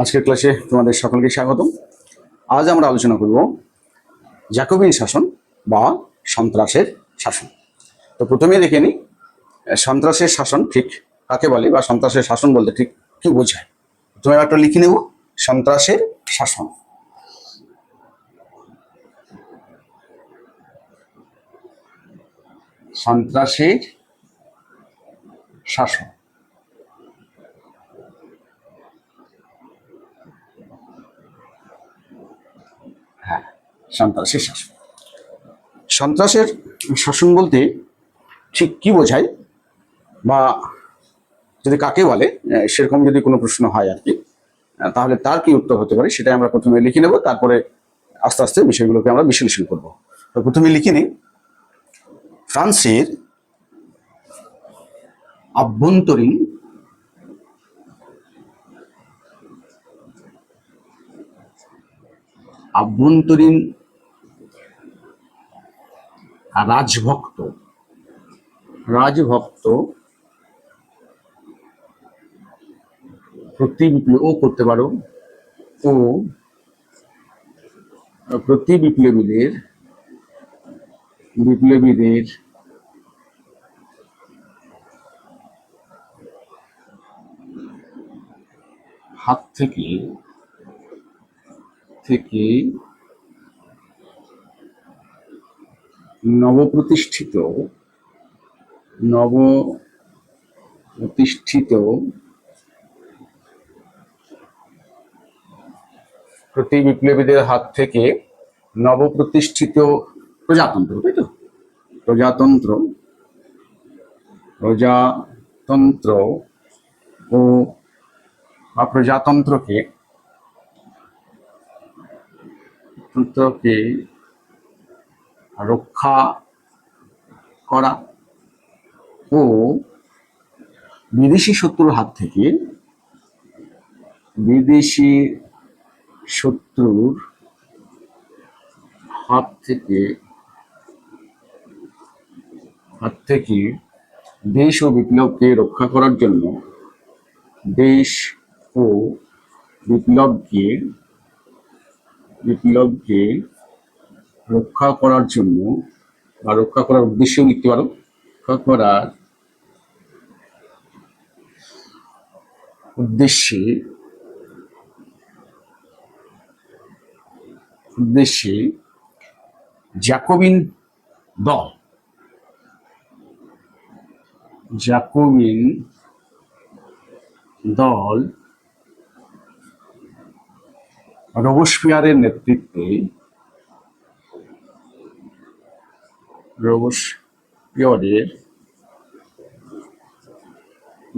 আজকের ক্লাসে তোমাদের সকলকে স্বাগতম। আজ আমরা আলোচনা করব জ্যাকোবিন শাসন বা সন্ত্রাসের শাসন। তো প্রথমে দেখে নিই সন্ত্রাসের শাসন ঠিক কাকে বলে বা সন্ত্রাসের শাসন বলতে ঠিক কি বোঝায়। প্রথমে একটা লিখে নেব সন্ত্রাসের শাসন। সন্ত্রাসের শাসন, হ্যাঁ, সন্ত্রাসের শাসন। সন্ত্রাসের শাসন বলতে ঠিক কি বোঝায় বা যদি কাকে বলে সেরকম যদি কোনো প্রশ্ন হয় আর কি, তাহলে তার কি উত্তর হতে পারে সেটাই আমরা প্রথমে লিখে নেব, তারপরে আস্তে আস্তে বিষয়গুলোকে আমরা বিশ্লেষণ করব। তো প্রথমে লিখে নিই ফ্রান্সের আভ্যন্তরীণ রাজভক্ত ও করতে পারো ও প্রতি বিপ্লবীদের হাত থেকে নবপ্রতিষ্ঠিত প্রতি বিপ্লবীদের হাত থেকে নবপ্রতিষ্ঠিত প্রজাতন্ত্র, তাই তো, প্রজাতন্ত্র ও প্রজাতন্ত্রকে রক্ষা করা ও বিদেশি শত্রুর হাত থেকে দেশ ও বিপ্লবকে রক্ষা করার জন্য বা রক্ষা করার উদ্দেশ্যেও লিখতে পারো, উদ্দেশ্যে জ্যাকোবিন দল রোবসপিয়ারের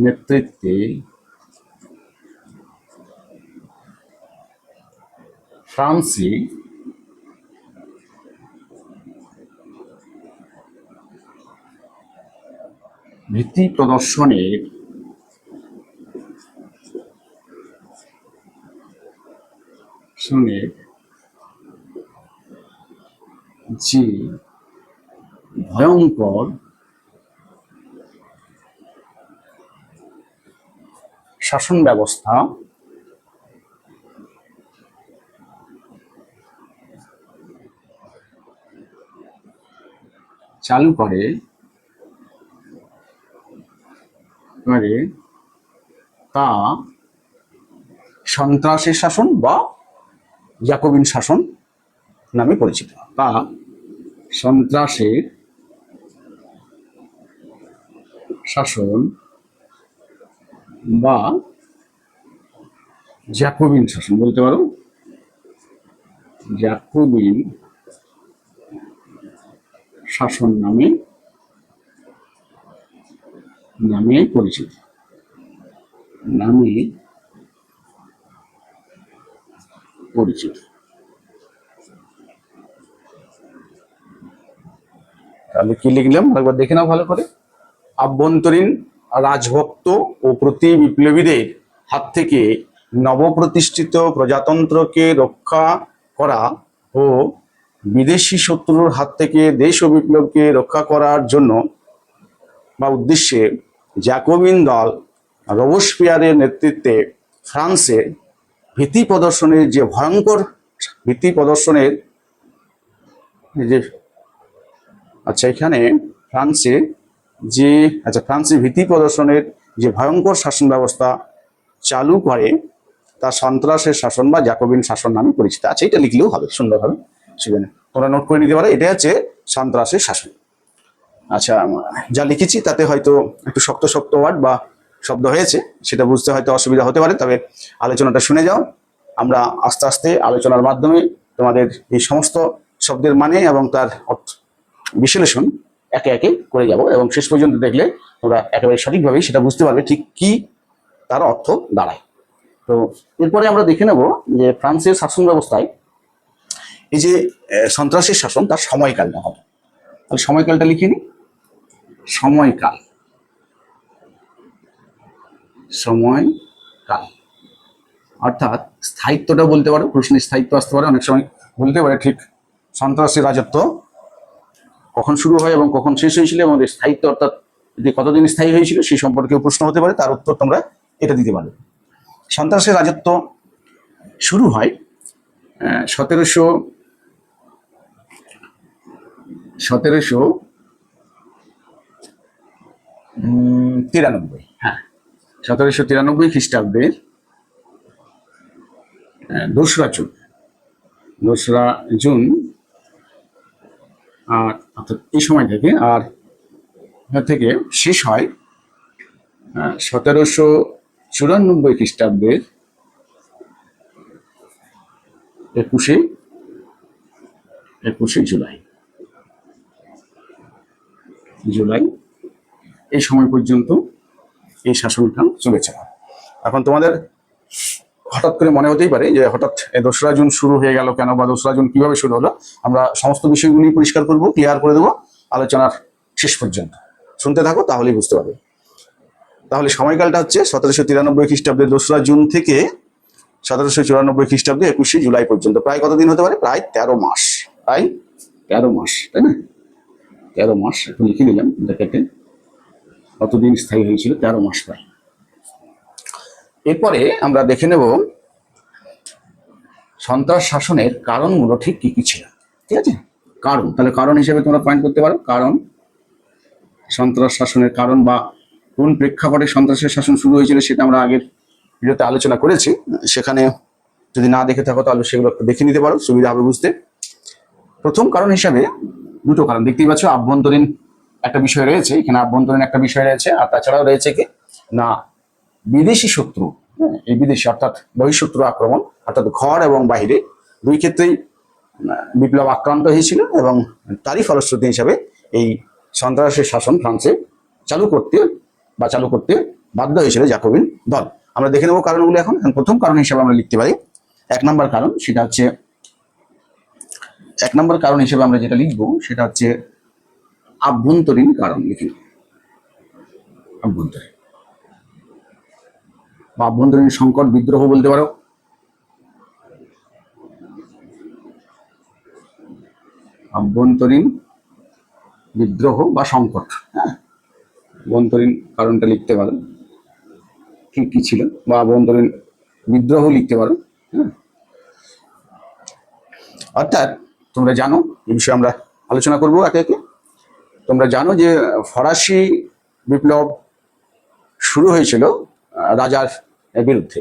নেতৃত্বে ফ্রান্সে ভীতি প্রদর্শনের যে ভয়ঙ্কর শাসন ব্যবস্থা চালু করে তা সন্ত্রাসের শাসন বা জ্যাকোবিন শাসন নামে পরিচিত। তা সন্ত্রাসের শাসন বা জ্যাকোবিন শাসন বলতে পারো, জ্যাকোবিন শাসন নামে পরিচিত। তাহলে কি লিখলাম একবার দেখে নাও ভালো করে। আভ্যন্তরীণ রাজভক্ত ও প্রতি বিপ্লবীদের হাত থেকে নবপ্রতিষ্ঠিত প্রজাতন্ত্রকে রক্ষা করা ও বিদেশি শত্রুর হাত থেকে দেশ ও বিপ্লবকে রক্ষা করার জন্য বা উদ্দেশ্যে জ্যাকোবিন দল রোবসপিয়ারের নেতৃত্বে ফ্রান্সে ভীতি প্রদর্শনের যে ভয়ঙ্কর ভীতি প্রদর্শনের যে এখানে ফ্রান্সে ফ্রান্সে ভীতি প্রদর্শনের যে ভয়ঙ্কর শাসন ব্যবস্থা চালু করে তা সন্ত্রাসের শাসন বা জ্যাকোবিন শাসন নামে পরিচিত আছে। এটা লিখলেও হবে সুন্দরভাবে, সেখানে তোমরা নোট করে নিতে পারো। এটা হচ্ছে সন্ত্রাসের শাসন। আচ্ছা, যা লিখেছি তাতে হয়তো একটু শক্ত শক্ত ওয়ার্ড বা শব্দ হয়েছে, সেটা বুঝতে হয়তো অসুবিধা হতে পারে, তবে আলোচনাটা শুনে যাও। আমরা আস্তে আস্তে আলোচনার মাধ্যমে তোমাদের এই সমস্ত শব্দের মানে এবং তার বিশ্লেষণ একে একে করে যাব, এবং শেষ পর্যন্ত দেখলে তোমরা একেবারে সঠিকভাবেই সেটা বুঝতে পারবে ঠিক কি তার অর্থ দাঁড়ায়। তো এরপরে আমরা দেখে নেব যে ফ্রান্সের শাসন ব্যবস্থায় এই যে সন্ত্রাসের শাসন, তার সময়কালটা হবে। তাহলে সময়কালটা লিখে নি। সময়কাল অর্থাৎ স্থায়িত্বটা বলতে পারো, প্রশ্নের স্থায়িত্ব আসতে পারে, অনেক সময় বলতে পারে ঠিক সন্ত্রাসের রাজত্ব কখন শুরু হয় এবং কখন শেষ হয়েছিল, এবং স্থায়িত্ব অর্থাৎ যে কতদিন স্থায়ী হয়েছিল সেই সম্পর্কেও প্রশ্ন হতে পারে, তার উত্তর তোমরা এটা দিতে পারবে। সন্ত্রাসের রাজত্ব শুরু হয় 1793, হ্যাঁ 1793 খ্রিস্টাব্দের 2রা জুন আর অর্থাৎ এই সময় থেকে শেষ হয় 1794 খ্রিস্টাব্দের 21শে জুলাই এই সময় পর্যন্ত এই শাসনকাল চলেছে। এখন তোমাদের হঠাৎ করে মনে হতেই পারে যে হঠাৎ 2রা জুন শুরু হয়ে গেল কেন, বা 2রা জুন কিভাবে শুরু হলো। আমরা সমস্ত বিষয়গুলি পরিষ্কার করব, ক্লিয়ার করে দেবো আলোচনার শেষ পর্যন্ত। শুনতে থাকো, তাহলেই বুঝতে পারবে। তাহলে সময়কালটা হচ্ছে 1793 খ্রিস্টাব্দের 2রা জুন থেকে 1794 খ্রিস্টাব্দে 21শে জুলাই পর্যন্ত। প্রায় কতদিন হতে পারে? প্রায় 13 মাস। প্রায় 13 মাস, তাই না? 13 মাস এখন লিখে নিলাম ব্র্যাকেটে, কতদিন স্থায়ী হয়েছিল? 13 মাস প্রায়। এরপরে আমরা দেখে নেব সন্ত্রাস শাসনের কারণগুলো ঠিক কি কি ছিল। ঠিক আছে, কারণ, তাহলে কারণ হিসেবে তোমরা পয়েন্ট করতে পারো। কারণ, সন্ত্রাস শাসনের কারণ বা কোন প্রেক্ষাপটে সন্ত্রাসের শাসন শুরু হয়েছিল সেটা আমরা আগের ভিডিওতে আলোচনা করেছি। সেখানে যদি না দেখে থাকো তাহলে সেগুলো দেখে নিতে পারো, সুবিধা হবে বুঝতে। প্রথম কারণ হিসাবে দুটো কারণ দেখতেই পাচ্ছ। আভ্যন্তরীণ একটা বিষয় রয়েছে এখানে, আভ্যন্তরীণ একটা বিষয় রয়েছে, আর তাছাড়াও রয়েছে কি না বিদেশি শত্রু। এই বিদেশি অর্থাৎ বহিঃশত্রু আক্রমণ, অর্থাৎ ঘর এবং বাহিরে দুই ক্ষেত্রেই বিপ্লব আক্রান্ত হয়েছিল, এবং তারই ফলশ্রুতি হিসাবে এই সন্ত্রাসের শাসন ফ্রান্সে চালু করতে বাধ্য হয়েছিল জ্যাকোবিন দল। আমরা দেখে নেব কারণগুলো এখন। প্রথম কারণ হিসেবে আমরা লিখতে পারি 1 নম্বর কারণ, সেটা হচ্ছে 1 নম্বর কারণ হিসেবে আমরা যেটা লিখবো সেটা হচ্ছে আভ্যন্তরীণ কারণ। লিখি আভ্যন্তরীণ বা আভ্যন্তরীণ সংকট, বিদ্রোহ বলতে পারো। আভ্যন্তরীণ বিদ্রোহ বা সংকট, হ্যাঁ আভ্যন্তরীণ কারণটা লিখতে পারো কি কি ছিল, বা আভ্যন্তরীণ বিদ্রোহ লিখতে পারো। হ্যাঁ, অর্থাৎ তোমরা জানো, এই বিষয়ে আমরা আলোচনা করব একে একে। তোমরা জানো যে ফরাসি বিপ্লব শুরু হয়েছিল রাজার বিরুদ্ধে,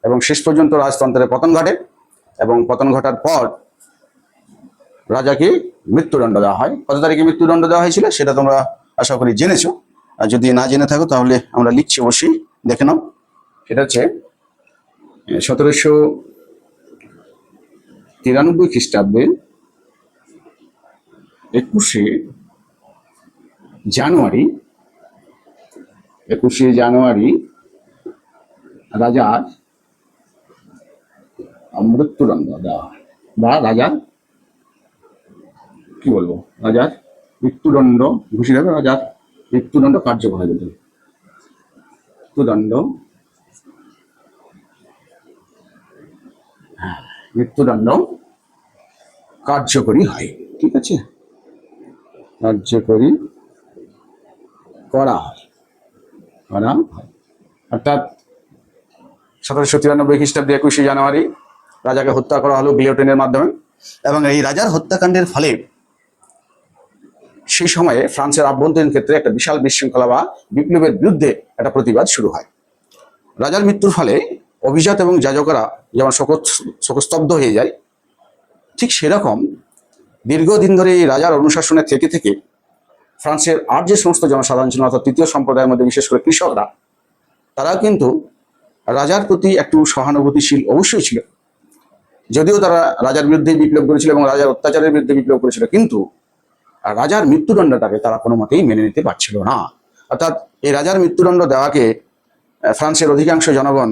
এবং শেষ পর্যন্ত রাজতন্ত্রের পতন ঘটে, এবং পতন ঘটার পর রাজাকে মৃত্যুদণ্ড দেওয়া হয়। কত তারিখে মৃত্যুদণ্ড দেওয়া হয়েছিল সেটা তোমরা আশা করি জেনেছো, আর যদি না জেনে থাকো তাহলে আমরা লিখছি, অবশ্যই দেখে নাও। সেটা হচ্ছে 1793 খ্রিস্টাব্দে 21শে জানুয়ারি রাজার মৃত্যুদণ্ড দেওয়া হয়, বা রাজার কি বলবো, রাজার মৃত্যুদণ্ড ঘোষিত হবে, রাজার মৃত্যুদণ্ড কার্যকর হয়ে যেত। মৃত্যুদণ্ড কার্যকরী হয়। ঠিক আছে, কার্যকরী করা হয়। অর্থাৎ 1793 খ্রিস্টাব্দে 21শে জানুয়ারি রাজাকে হত্যা করা হলো গিলোটিনের মাধ্যমে। এবং এই রাজার হত্যাকাণ্ডের ফলে সেই সময়ে ফ্রান্সের আভ্যন্তরীণ ক্ষেত্রে একটা বিশাল বিশৃঙ্খলা বা বিপ্লবের বিরুদ্ধে একটা প্রতিবাদ শুরু হয়। রাজার মৃত্যুর ফলে অভিজাত এবং যাজকেরা যেমন শোকস্তব্ধ হয়ে যায়, ঠিক সেরকম দীর্ঘদিন ধরে এই রাজার অনুশাসনে থেকে থেকে ফ্রান্সের আর যে সমস্ত জনসাধারণ ছিল, অর্থাৎ তৃতীয় সম্প্রদায়ের মধ্যে বিশেষ করে কৃষকরা, তারা কিন্তু রাজার প্রতি একটু সহানুভূতিশীল অবশ্যই ছিল। যদিও তারা রাজার বিরুদ্ধে বিপ্লব করেছিল এবং রাজার অত্যাচারের বিরুদ্ধে বিপ্লব করেছিল, কিন্তু রাজার মৃত্যুদণ্ডটাকে তারা কোনো মতেই মেনে নিতে পারছিল না। অর্থাৎ এই রাজার মৃত্যুদণ্ড দেওয়াকে ফ্রান্সের অধিকাংশ জনগণ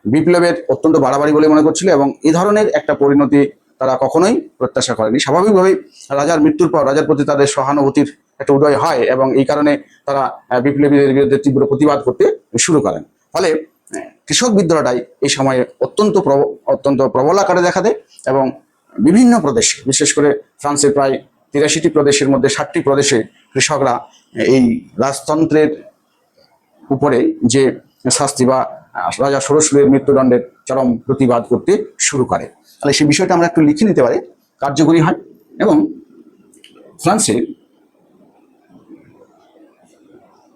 বিপ্লবের অত্যন্ত বাড়াবাড়ি বলে মনে করছিল এবং এই ধরনের একটা পরিণতি তারা কখনোই প্রত্যাশা করেনি। স্বাভাবিকভাবেই রাজার মৃত্যুর পর রাজার প্রতি তাদের সহানুভূতির একটা উদয় হয় এবং এই কারণে তারা বিপ্লবীদের বিরুদ্ধে তীব্র প্রতিবাদ করতে শুরু করেন। ফলে কৃষক বিদ্রোহটাই এই সময়ে অত্যন্ত প্রবল আকারে দেখা দেয় এবং বিভিন্ন প্রদেশে, বিশেষ করে ফ্রান্সের প্রায় 83টি প্রদেশের মধ্যে 60টি প্রদেশে কৃষকরা এই রাজতন্ত্রের উপরে যে শাস্তি বা রাজা ষোড়শীলের মৃত্যুদণ্ডের চরম প্রতিবাদ করতে শুরু করে। তাহলে সেই বিষয়টা আমরা একটু লিখে নিতে পারি, কার্যকরী হয়। এবং ফ্রান্সের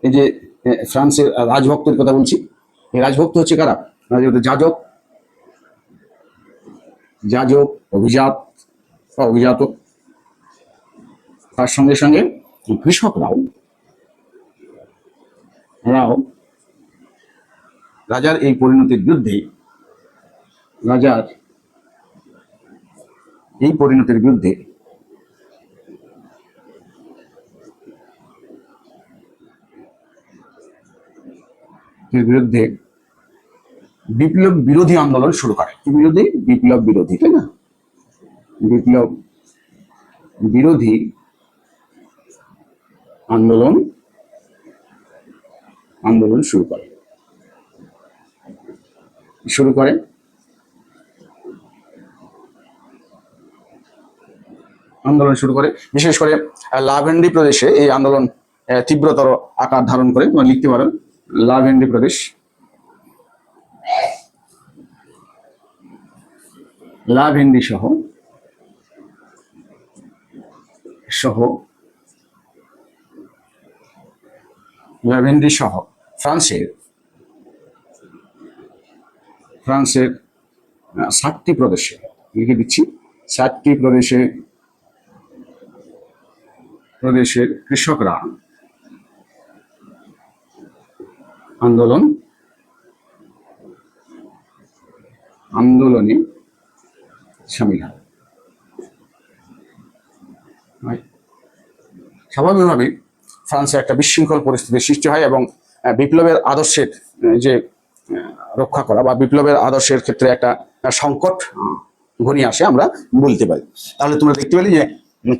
এই যে ফ্রান্সের রাজভক্তের কথা বলছি, এই রাজভক্ত হচ্ছে কারা? যাজক, অভিজাত বা অভিজাত, তার সঙ্গে সঙ্গে কৃষকরাও রাজার এই পরিণতির বিরুদ্ধে বিপ্লব বিরোধী আন্দোলন শুরু করে। কি বিরোধী? বিপ্লব বিরোধী, তাই না? বিপ্লব বিরোধী আন্দোলন শুরু করে বিশেষ করে লাভেন্ডি প্রদেশে এই আন্দোলন তীব্রতর আকার ধারণ করে। তোমরা লিখতে পারো লাভেন্ডি প্রদেশ, লাভেন্ডি সহ ফ্রান্সের 60টি প্রদেশে, লিখে দিচ্ছি, 60টি প্রদেশের কৃষকরা আন্দোলনে সামিল হয়। স্বাভাবিকভাবেই ফ্রান্সে একটা বিশৃঙ্খল পরিস্থিতির সৃষ্টি হয় এবং বিপ্লবের আদর্শের যে রক্ষা করা বা বিপ্লবের আদর্শের ক্ষেত্রে একটা সংকট ঘনিয়ে আসে, আমরা বলতে পারি। তাহলে তোমরা দেখতে পেলে যে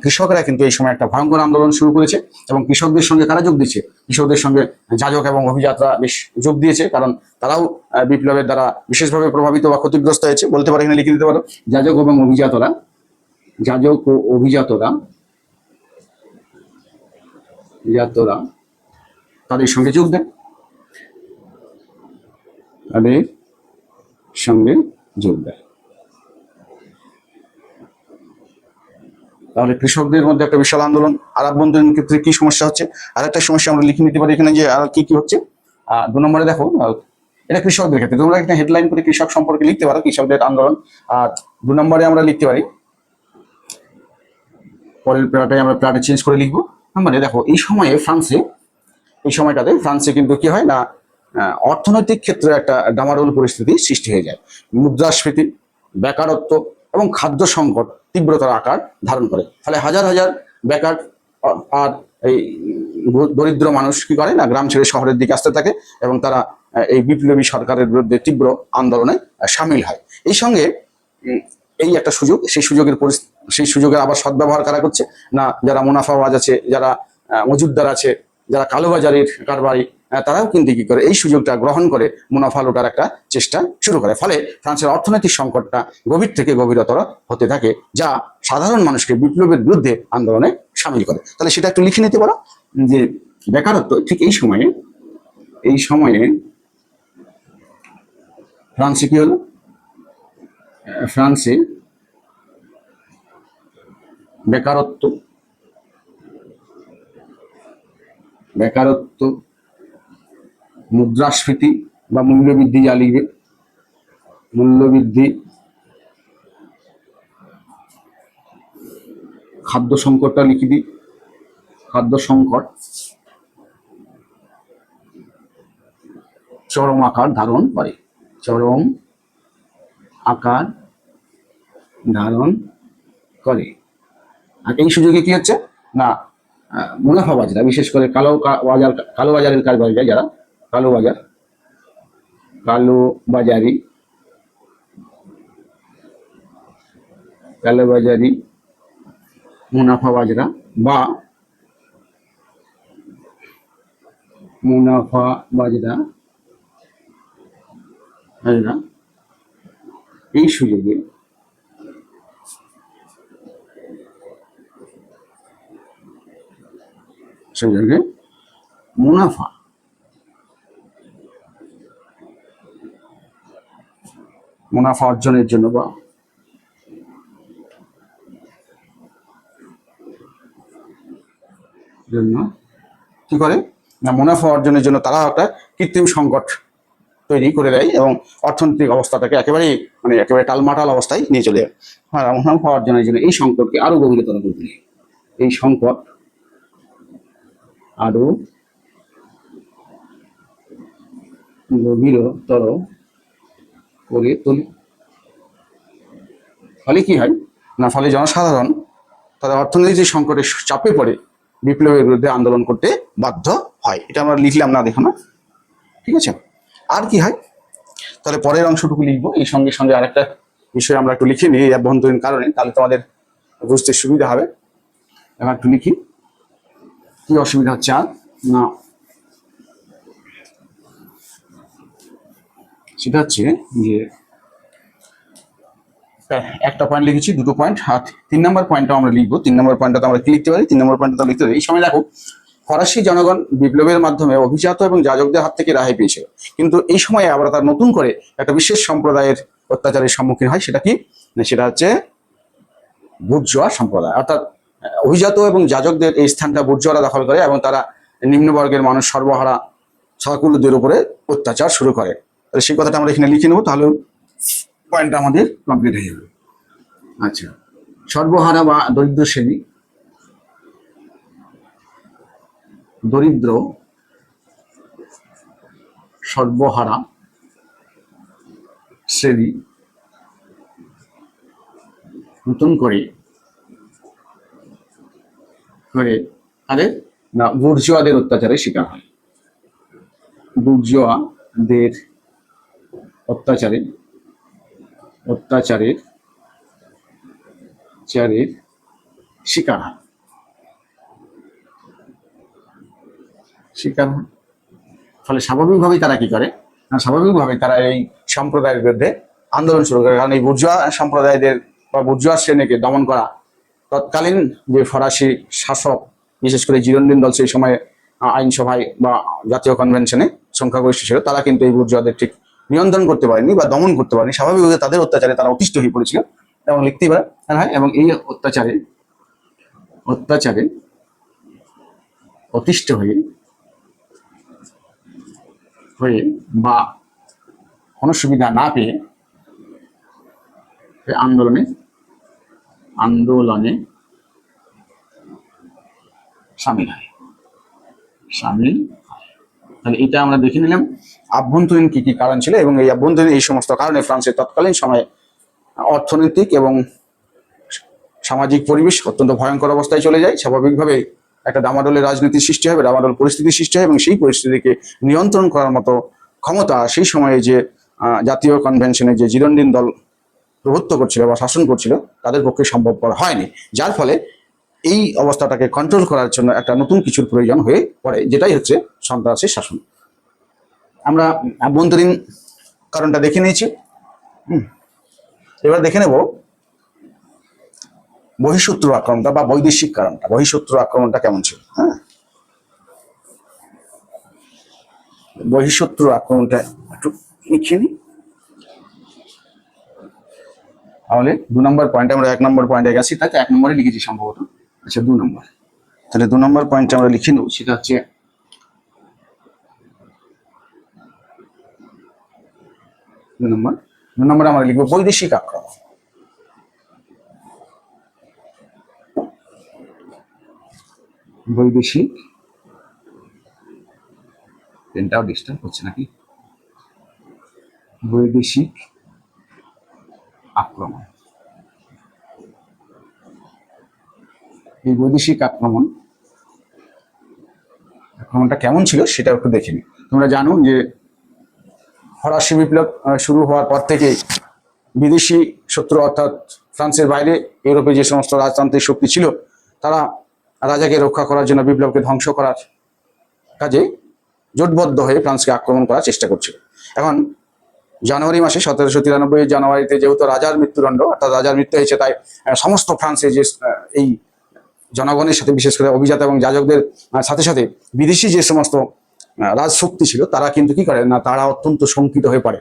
কৃষকরা কিন্তু এই সময় একটা ভয়ঙ্কর আন্দোলন শুরু করেছে এবং কৃষকদের সঙ্গে কারা যোগ দিয়েছে? কৃষকদের সঙ্গে যাজক এবং অভিজাতরা বেশ যোগ দিয়েছে, কারণ তারাও বিপ্লবের দ্বারা বিশেষভাবে প্রভাবিত বা ক্ষতিগ্রস্ত হয়েছে। বলতে পারো, এখানে লিখে দিতে পারো, যাজক ও অভিজাতরা তাদের সঙ্গে যোগ দেয়। তাহলে কৃষকদের মধ্যে একটা বিশাল আন্দোলন। আর আভ্যন্তরীণ ক্ষেত্রে কি সমস্যা হচ্ছে? আর একটা সমস্যা আমরা লিখে নিতে পারি এখানে, যে আর কি হচ্ছে। 2 নম্বরে দেখো, এটা কৃষকদের ক্ষেত্রে তোমরা একটা হেডলাইন করে কৃষক সম্পর্কে লিখতে পারো, কৃষকদের আন্দোলন। আর 2 নম্বরে আমরা লিখতে পারি, পরের প্যারাটাই আমরা প্যারাটা চেঞ্জ করে লিখবো। মানে দেখো, এই সময়টাতে ফ্রান্সে কিন্তু কি হয় না, অর্থনৈতিক ক্ষেত্রে একটা ডামাডোল পরিস্থিতি সৃষ্টি হয়ে যায়। মুদ্রাস্ফীতি, বেকারত্ব এবং খাদ্য সংকট তীব্রতর আকার ধারণ করে। ফলে হাজার হাজার বেকার আর এই দরিদ্র মানুষ কি করে না, গ্রাম ছেড়ে শহরের দিকে আসতে থাকে এবং তারা এই বিপ্লবী সরকারের বিরুদ্ধে তীব্র আন্দোলনে সামিল হয়। এই সঙ্গে এই একটা সুযোগ, সেই সুযোগের আবার সদ্ব্যবহার কারা করছে না, যারা মুনাফাবাজ আছে, যারা মজুদদার আছে, যারা কালোবাজারির কারবারি, তারাও কিন্তু কি করে এই সুযোগটা গ্রহণ করে মুনাফা লুটার একটা চেষ্টা শুরু করে। ফলে ফ্রান্সের অর্থনৈতিক সংকটটা গভীর থেকে গভীরতর হতে থাকে, যা সাধারণ মানুষকে বিপ্লবের বিরুদ্ধে আন্দোলনে সামিল করে। তাহলে সেটা একটু লিখে নিতে পারো যে বেকারত্ব ঠিক এই সময়ে ফ্রান্সে কি হলো? ফ্রান্সে বেকারত্ব বেকারত্ব মুদ্রাস্ফীতি বা মূল্যবৃদ্ধি, যা লিখবে মূল্যবৃদ্ধি, খাদ্য সংকটটা লিখে দিই, খাদ্য সংকট চরম আকার ধারণ করে, চরম আকার ধারণ করে। আর এই সুযোগে কি হচ্ছে না, মুনাফাবাজরা বিশেষ করে কালো বাজারের কারবারিরা, যারা কালোবাজারি মুনাফাবাজরা বা এই সুযোগে মুনাফা অর্জনের জন্য বা কি করে না, মুনাফা অর্জনের জন্য তারা একটা কৃত্রিম সংকট তৈরি করে দেয় এবং অর্থনৈতিক অবস্থাটাকে একেবারে টালমাটাল অবস্থায় নিয়ে চলে যায়। মুনাফা অর্জনের জন্য এই সংকটকে আরো গভীরতর করে তোলে, এই সংকট আরো গভীরতর করে তোলে। ফলে কি হয় না, ফলে জনসাধারণ তাদের অর্থনৈতিক সংকটের চাপে পড়ে বিপ্লবের বিরুদ্ধে আন্দোলন করতে বাধ্য হয়। এটা আমরা লিখলাম না, দেখো না, ঠিক আছে। আর কি হয় তাহলে পরের অংশটুকু লিখবো, এই সঙ্গে সঙ্গে আরেকটা বিষয় আমরা একটু লিখে নিই এই অভ্যন্তরীণ কারণে, তাহলে তোমাদের বুঝতে সুবিধা হবে। এবার একটু লিখি কি অসুবিধা হচ্ছে। আর না, সেটা হচ্ছে যে একটা পয়েন্ট লিখেছি, দুটো পয়েন্ট, আর 3 নম্বর পয়েন্টটা আমরা লিখবো। 3 নম্বর পয়েন্টটা আমরা কি লিখতে পারি? 3 নম্বর পয়েন্টটা লিখতে পারি, এই সময় দেখো ফরাসি জনগণ বিপ্লবের মাধ্যমে অভিজাত এবং যাজকদের হাত থেকে রেহাই পেয়েছিল, কিন্তু এই সময়ে আবার তার নতুন করে একটা বিশেষ সম্প্রদায়ের অত্যাচারের সম্মুখীন হয়। সেটা কি? সেটা হচ্ছে বুর্জোয়া সম্প্রদায়, অর্থাৎ অভিজাত এবং যাজকদের এই স্থানটা বুর্জোয়ারা দখল করে এবং তারা নিম্নবর্গের মানুষ সর্বহারা সাকুলদের উপরে অত্যাচার শুরু করে। তাহলে সেই কথাটা আমরা এখানে লিখে নেবো, তাহলে পয়েন্টটা আমাদের কমপ্লিট হয়ে যাবে। আচ্ছা, সর্বহারা বা দরিদ্র শ্রেণী, দরিদ্র সর্বহারা শ্রেণী নতুন করে আরে না বুর্জোয়াদের অত্যাচারের শিকার হয়, বুর্জোয়াদের অত্যাচারের শিকার হয়। ফলে স্বাভাবিকভাবেই তারা কি করে, স্বাভাবিকভাবে তারা এই সম্প্রদায়ের বিরুদ্ধে আন্দোলন শুরু করে। কারণ এই বুর্জোয়া সম্প্রদায়দের বা বুর্জোয়া শ্রেণীকে দমন করা তৎকালীন যে ফরাসি শাসক, বিশেষ করে জিরোন্দিন দল সেই সময় আইনসভায় বা জাতীয় কনভেনশনে সংখ্যাগরিষ্ঠ ছিল, তারা কিন্তু এই বুর্জোয়াদের ঠিক নিয়ন্ত্রণ করতে পারেনি বা দমন করতে পারেনি। স্বাভাবিকভাবে তাদের অত্যাচারে তারা অতিষ্ঠ হয়ে পড়েছিল এবং লিখতেই পারে। হ্যাঁ, এবং এই অত্যাচারে অতিষ্ঠ হয়ে বা কোনো সুবিধা না পেয়ে আন্দোলনে সামিল হয়। তাহলে এটা আমরা দেখে নিলাম আভ্যন্তরীণ কি কি কারণ ছিল, এবং এই আভ্যন্তরীণ এই সমস্ত কারণে ফ্রান্সের তৎকালীন সময়ে অর্থনৈতিক এবং সামাজিক পরিবেশ অত্যন্ত ভয়ঙ্কর অবস্থায় চলে যায়। স্বাভাবিকভাবে একটা ডামাডোলের রাজনীতির সৃষ্টি হবে, ডামাডোল পরিস্থিতির সৃষ্টি হয়, এবং সেই পরিস্থিতিকে নিয়ন্ত্রণ করার মতো ক্ষমতা সেই সময়ে যে জাতীয় কনভেনশনে যে জিরোন্দিন দল প্রভুত্ব করছিল বা শাসন করছিল তাদের পক্ষে সম্ভব করা হয়নি। যার ফলে এই অবস্থাটাকে কন্ট্রোল করার জন্য একটা নতুন কিছুর প্রয়োজন হয়ে পড়ে, যেটাই হচ্ছে সন্ত্রাসী শাসন। আমরা আভ্যন্তরীণ কারণটা দেখে নিয়েছি। এবার দেখে নেব বহিঃশত্রু আক্রমণটা বা বৈদেশিক কারণটা। বহিঃশত্রু আক্রমণটা কেমন ছিল? হ্যাঁ, বহিঃশত্রু আক্রমণটা একটু লিখে নিই। তাহলে 2 নম্বর পয়েন্ট, আমরা 1 নম্বর পয়েন্টে গেছি, তাই তো 1 নম্বরে লিখেছি সম্ভবত। আচ্ছা 2 নম্বর, তাহলে 2 নম্বর পয়েন্টটা আমরা লিখে নেব, সেটা হচ্ছে 2 নম্বর। 2 নম্বরে আমরা লিখবো বৈদেশিক আক্রমণ। বৈদেশিক, পেনটাও ডিস্টার্ব হচ্ছে নাকি, বৈদেশিক আক্রমণ। এই বৈদেশিক আক্রমণটা কেমন ছিল সেটা একটু দেখে নি। তোমরা জানো যে ফরাসি বিপ্লব শুরু হওয়ার পর থেকে বিদেশি শত্রু অর্থাৎ ফ্রান্সের বাইরে ইউরোপে যে সমস্ত রাজতান্ত্রিক শক্তি ছিল, তারা রাজাকে রক্ষা করার জন্য, বিপ্লবকে ধ্বংস করার কাজে জোটবদ্ধ হয়ে ফ্রান্সকে আক্রমণ করার চেষ্টা করছিল। এখন জানুয়ারি মাসে 1793 জানুয়ারিতে যেহেতু রাজার মৃত্যুদণ্ড, অর্থাৎ রাজার মৃত্যু হয়েছে, তাই সমস্ত ফ্রান্সে যে এই জনগণের সাথে, বিশেষ করে অভিজাত এবং যাজকদের সাথে সাথে বিদেশি যে সমস্ত রাজশক্তি ছিল, তারা কিন্তু কি করে না, তারা অত্যন্ত শঙ্কিত হয়ে পড়ে।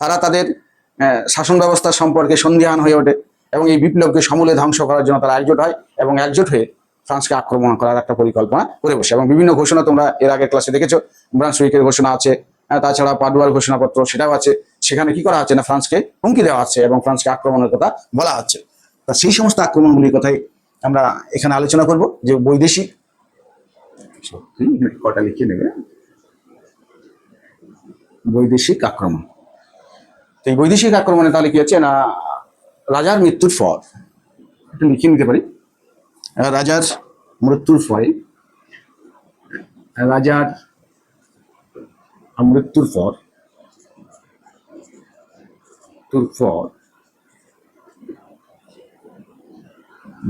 তারা তাদের শাসন ব্যবস্থা সম্পর্কে সন্দিহান হয়ে ওঠে এবং এই বিপ্লবকে সমূলে ধ্বংস করার জন্য তারা একজোট হয় এবং একজোট হয়ে ফ্রান্সকে আক্রমণ করার একটা পরিকল্পনা করে বসে। এবং বিভিন্ন ঘোষণা তোমরা এর আগের ক্লাসে দেখেছো, ব্রান্সউইকের ঘোষণা আছে, তাছাড়া পাডুয়ার ঘোষণাপত্র সেটাও আছে। সেখানে কি করা হচ্ছে না, ফ্রান্সকে হুমকি দেওয়া হচ্ছে এবং ফ্রান্সকে আক্রমণের কথা বলা হচ্ছে। তা সেই সমস্ত আক্রমণগুলির কথাই আমরা এখানে আলোচনা করব, যে বৈদেশিক, কটা লিখে নেবে, বৈদেশিক আক্রমণ। তো এই বৈদেশিক আক্রমণে তাহলে কি হচ্ছে না, রাজার মৃত্যুর পর, একটু লিখে নিতে পারি, রাজার মৃত্যুর পরে, রাজার মৃত্যুর পর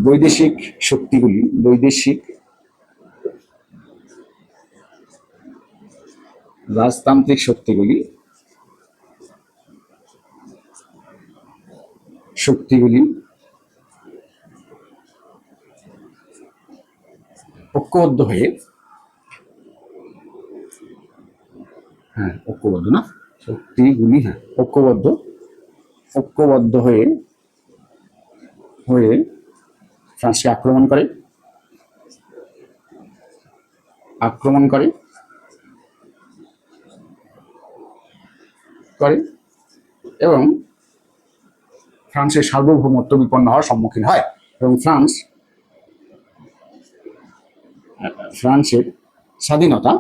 বৈদেশিক শক্তিগুলি, বৈদেশিক রাজতান্ত্রিক শক্তিগুলি ঐক্যবদ্ধ হয়ে, ঐক্যবদ্ধ না, শক্তিগুলি ঐক্যবদ্ধ হয়ে ফ্রান্সকে আক্রমণ করে এবং ফ্রান্সের সার্বভৌমত্ব বিপন্ন হওয়ার সম্মুখীন হয় এবং ফ্রান্সের স্বাধীনতা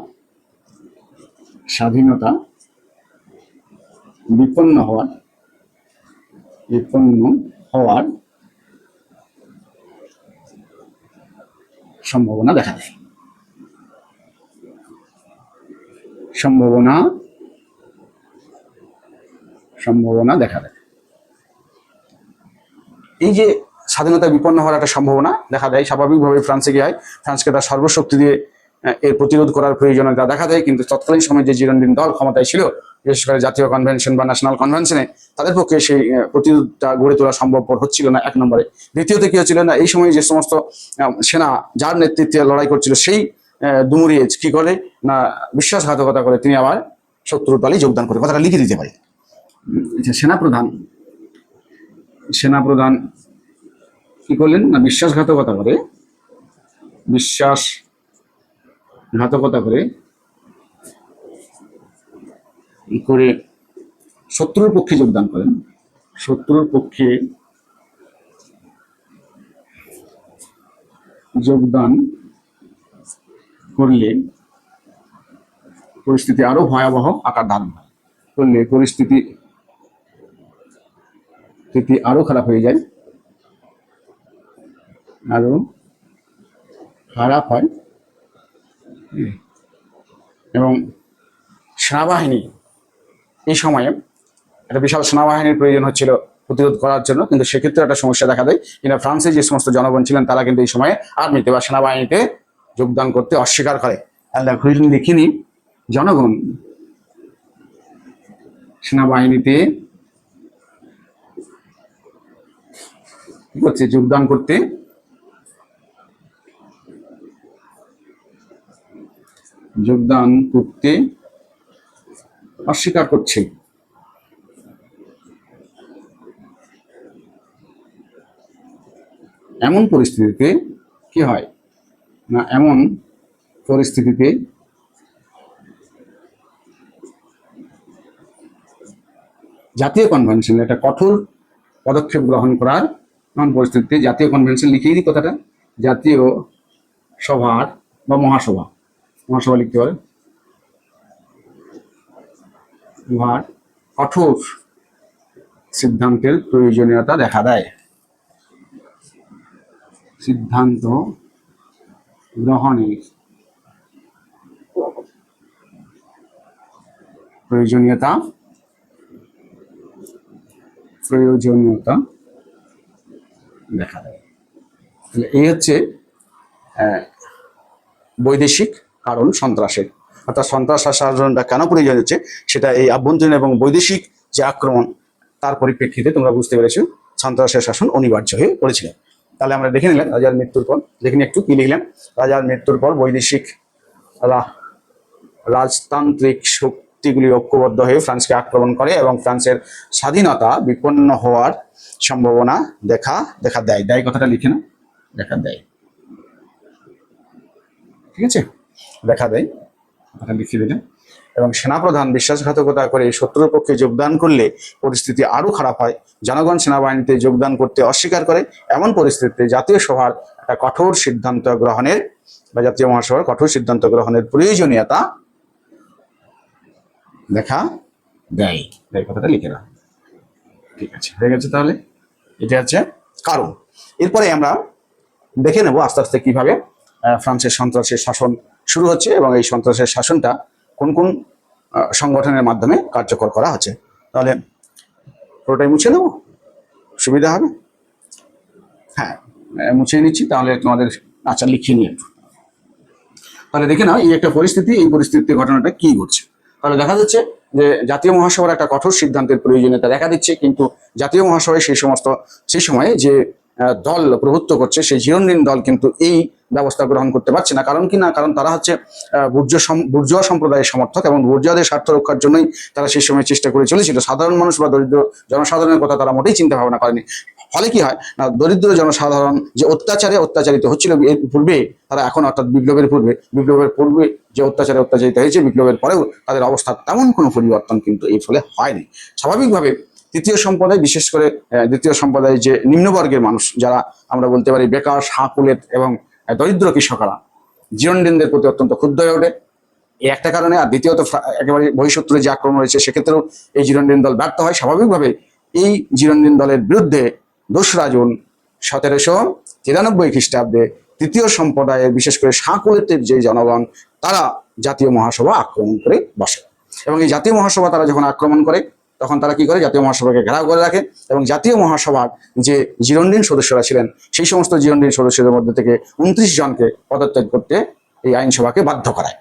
বিপন্ন হওয়ার সম্ভাবনা দেখা দেয়। এই যে স্বাধীনতা বিপন্ন হওয়ার একটা সম্ভাবনা দেখা দেয়, স্বাভাবিকভাবে ফ্রান্সে কি হয়, ফ্রান্সকে তার সর্বশক্তি দিয়ে এর প্রতিরোধ করার প্রয়োজনীয়তা দেখা দেয়। কিন্তু তৎকালীন সময় যে জিরোন্ডিন দল ক্ষমতায় ছিল, বিশেষ করে জাতীয় কনভেনশন বা ন্যাশনাল কনভেনশনে, তাদের পক্ষে সেই প্রতিরোধটা গড়ে তোলা সম্ভবপর হচ্ছিল না, 1 নম্বরে। দ্বিতীয়ত কি হচ্ছিল না, এই সময় যে সমস্ত সেনা যার নেতৃত্বে লড়াই করছিল, সেই দুমুরিয়েজ কি করে না, বিশ্বাসঘাতকতা করে তিনি আবার শত্রুর দলে যোগদান করে, কথাটা লিখে দিতে পারি। সেনাপ্রধান কি করলেন না, বিশ্বাসঘাতকতা করে শত্রুর পক্ষে যোগদান করেন। শত্রুর পক্ষে যোগদান করলে পরিস্থিতি আরো ভয়াবহ আকার ধারণ হয়, পরিস্থিতি আরো খারাপ হয়ে যায়, এবং সেনাবাহিনী এই সময়ে একটা বিশাল সেনাবাহিনীর প্রয়োজন হচ্ছিল প্রতিরোধ করার জন্য। কিন্তু সেক্ষেত্রে একটা সমস্যা দেখা দেয়, কিনা ফ্রান্সে যে সমস্ত জনগণ ছিলেন, তারা কিন্তু এই সময়ে আর্মিতে বা সেনাবাহিনীতে যোগদান করতে অস্বীকার করে। দেখিনি, জনগণ সেনাবাহিনীতে যোগদান করতে অস্বীকার করছে। এমন পরিস্থিতিতে কি হয় না, এমন পরিস্থিতিতে জাতীয় কনভেনশন একটা কঠোর পদক্ষেপ গ্রহণ করার এমন পরিস্থিতিতে জাতীয় কনভেনশন লিখেই দিই কথাটা, জাতীয় সভার বা মহাসভা, মহাসভা লিখতে পারে, সভার কঠোর সিদ্ধান্তের প্রয়োজনীয়তা দেখা দেয়, সিদ্ধান্ত গ্রহণের প্রয়োজনীয়তা দেখা দেয়। তাহলে এই হচ্ছে বৈদেশিক কারণ সন্ত্রাসের, অর্থাৎ সন্ত্রাস শাসনটা কেন প্রয়োজন হচ্ছে সেটা এই আভ্যন্তরীণ এবং বৈদেশিক যে আক্রমণ তার পরিপ্রেক্ষিতে তোমরা বুঝতে পেরেছো সন্ত্রাসের শাসন অনিবার্য হয়ে পড়েছিল। তাহলে আমরা দেখে নিলাম রাজার মৃত্যুর পর, দেখে একটু কি লিখলাম, রাজার মৃত্যুর পর বৈদেশিক রাজতান্ত্রিক শক্তিগুলি ঐক্যবদ্ধ হয়ে ফ্রান্সকে আক্রমণ করে এবং ফ্রান্সের স্বাধীনতা বিপন্ন হওয়ার সম্ভাবনা দেখা দেয় কথাটা লিখে না, দেখা দেয়, ঠিক আছে, দেখা দেয় কথাটা লিখে দিলেন। এবং সেনাপ্রধান বিশ্বাসঘাতকতা করে শত্রুর পক্ষে যোগদান করলে পরিস্থিতি আরো খারাপ হয়, জনগণ সেনাবাহিনীতে যোগদান করতে অস্বীকার করে, এমন পরিস্থিতিতে জাতীয় সভার একটা কঠোর সিদ্ধান্ত গ্রহণের বা জাতীয় মহাসভার কঠোর সিদ্ধান্ত গ্রহণের প্রয়োজনীয়তা দেখা দেয়, কথাটা লিখে না, ঠিক আছে, হয়ে গেছে। তাহলে এটা হচ্ছে কারণ। এরপরে আমরা দেখে নেব আস্তে আস্তে কিভাবে ফ্রান্সের সন্ত্রাসের শাসন শুরু হচ্ছে এবং এই সন্ত্রাসের শাসনটা কোন কোন সংগঠনের মাধ্যমে কার্যকর করা হচ্ছে। তাহলে পুরোটাই মুছে নেব, সুবিধা হবে। হ্যাঁ, মুছে নিচ্ছি, তাহলে তোমাদের আচ্ছা লিখিয়ে নিয়ে একটু। তাহলে দেখে নাও এই একটা পরিস্থিতি, এই পরিস্থিতিতে ঘটনাটা কি ঘটছে। তাহলে দেখা যাচ্ছে যে জাতীয় মহাসভার একটা কঠোর সিদ্ধান্তের প্রয়োজনীয়তা দেখা দিচ্ছে, কিন্তু জাতীয় মহাসভায় সেই সময়ে যে দল প্রভুত্ব করছে সেই জিরোন্ডিন দল কিন্তু এই ব্যবস্থা গ্রহণ করতে পারছে না। কারণ কি না, কারণ তারা হচ্ছে বুর্জোয়া সম্প্রদায়ের সমর্থক এবং বুর্জোয়াদের স্বার্থ রক্ষার জন্যই তারা সেই সময় চেষ্টা করে চলেছিল। সাধারণ মানুষ বা দরিদ্র জনসাধারণের কথা তারা মোটেই চিন্তা ভাবনা করেনি। ফলে কি হয় না, দরিদ্র জনসাধারণ যে অত্যাচারিত হচ্ছিল এর পূর্বে, তারা এখন অর্থাৎ বিপ্লবের পূর্বে যে অত্যাচারিত হয়েছে, বিপ্লবের পরেও তাদের অবস্থা তেমন কোনো পরিবর্তন কিন্তু এই ফলে হয়নি। স্বাভাবিকভাবে তৃতীয় সম্প্রদায়, বিশেষ করে দ্বিতীয় সম্প্রদায়ের যে নিম্নবর্গের মানুষ, যারা আমরা বলতে পারি বেকার, শাকুলেট এবং দরিদ্র কৃষকরা, জিরোন্ডিনদের প্রতি অত্যন্ত ক্ষুব্ধ হয়ে ওঠে এই একটা কারণে। আর দ্বিতীয়ত একেবারে বহিঃশত্রুর যে আক্রমণ রয়েছে সেক্ষেত্রেও এই জিরোন্ডিন দল ব্যর্থ হয়। স্বাভাবিকভাবে এই জিরোন্ডিন দলের বিরুদ্ধে 2রা জুন 1793 খ্রিস্টাব্দে তৃতীয় সম্প্রদায়ের, বিশেষ করে শাকুলেটের যে জনগণ, তারা জাতীয় মহাসভা আক্রমণ করে বসে। এবং এই জাতীয় মহাসভা তারা যখন আক্রমণ করে তখন তারা কি করে, জাতীয় মহাসভাকে ঘেরাও করে রাখে এবং জাতীয় মহাসভার যে জিরোন্ডিন সদস্যরা ছিলেন সেই সমস্ত জিরোন্ডিন সদস্যদের মধ্যে থেকে 29 জনকে পদত্যাগ করতে এই আইনসভাকে বাধ্য করায়।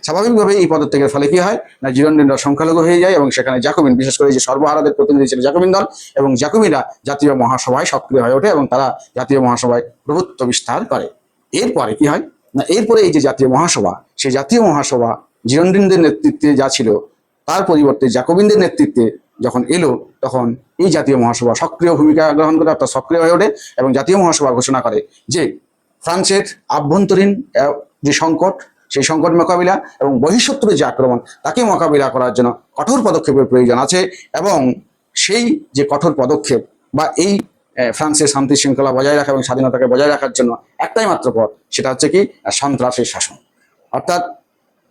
স্বাভাবিকভাবে এই পদত্যাগের ফলে কি হয় না, জিরোন্ডিনরা সংখ্যালঘু হয়ে যায় এবং সেখানে জাকোবিন, বিশেষ করে যে সর্বহারাদের প্রতিনিধি ছিল জাকোবিন দল, এবং জাকোবিনরা জাতীয় মহাসভায় সক্রিয় হয়ে ওঠে এবং তারা জাতীয় মহাসভায় প্রভুত্ব বিস্তার করে। এরপরে কি হয় না, এরপরে এই যে জাতীয় মহাসভা, সেই জাতীয় মহাসভা জিরোন্ডিনদের নেতৃত্বে যা ছিল তার পরিবর্তে জাকোবিনদের নেতৃত্বে যখন এলো, তখন এই জাতীয় মহাসভা সক্রিয় ভূমিকা গ্রহণ করে, অর্থাৎ সক্রিয় হয়ে ওঠে এবং জাতীয় মহাসভা ঘোষণা করে যে ফ্রান্সের আভ্যন্তরীণ যে সংকট, সেই সংকট মোকাবিলা এবং বহিঃশত্রুর যে আক্রমণ তাকে মোকাবিলা করার জন্য কঠোর পদক্ষেপের প্রয়োজন আছে। এবং সেই যে কঠোর পদক্ষেপ বা এই ফ্রান্সের শান্তি শৃঙ্খলা বজায় রাখা এবং স্বাধীনতাকে বজায় রাখার জন্য একটাই মাত্র পথ, সেটা হচ্ছে কি, সন্ত্রাসের শাসন। অর্থাৎ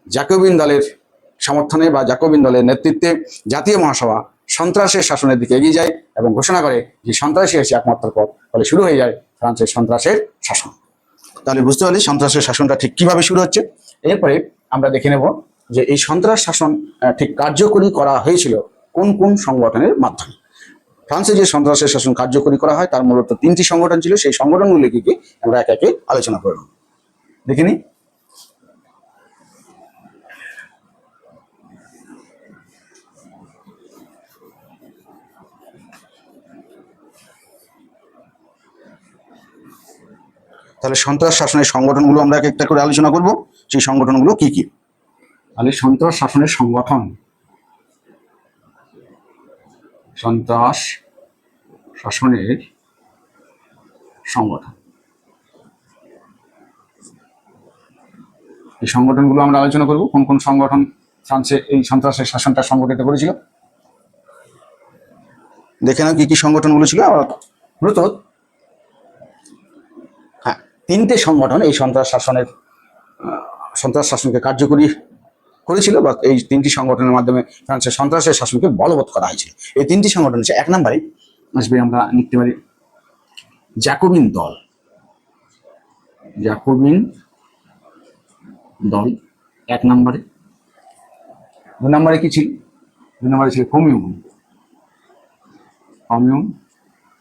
জাকোবিন দলের সমর্থনে বা জাকোবিন দলের নেতৃত্বে জাতীয় মহাসভা সন্ত্রাসের শাসনের দিকে এগিয়ে যায় এবং ঘোষণা করে যে সন্ত্রাসী হচ্ছে একমাত্র পথ। ফলে শুরু হয়ে যায় ফ্রান্সের সন্ত্রাসের শাসন। তাহলে বুঝতে পারলি সন্ত্রাসের শাসনটা ঠিক কিভাবে শুরু হচ্ছে। এরপরে আমরা দেখে নেব যে এই সন্ত্রাস শাসন ঠিক কার্যকরী করা হয়েছিল কোন কোন সংগঠনের মাধ্যমে। ফ্রান্সে যে সন্ত্রাসের শাসন কার্যকরী করা হয় তার মূলত 3টি সংগঠন ছিল। সেই সংগঠনগুলি কি আমরা একে একে আলোচনা করব, দেখে নিই। তাহলে সন্ত্রাস শাসনের সংগঠনগুলো আমরা এক একটা করে আলোচনা করব, সেই সংগঠনগুলো কি কি। তাহলে সন্ত্রাস শাসনের সংগঠন, সন্ত্রাস শাসনের সংগঠন এই সংগঠনগুলো আমরা আলোচনা করব, কোন কোন সংগঠন ফ্রান্সে এই সন্ত্রাসের শাসনটা সংগঠিত করেছিল। দেখে নাও কি কি সংগঠনগুলো ছিল। মূলত হ্যাঁ, তিনটে সংগঠন এই সন্ত্রাস শাসনকে কার্যকরী করেছিল, বা এই তিনটি সংগঠনের মাধ্যমে ফ্রান্সের সন্ত্রাসের শাসনকে বলবৎ করা হয়েছিল। এই তিনটি সংগঠন হচ্ছে, এক নম্বরে আসবে আমরা লিখতে পারি জ্যাকোবিন দল। জ্যাকোবিন দল এক নম্বরে। দু নম্বরে কি ছিল? দু নম্বরে ছিল কমিউন।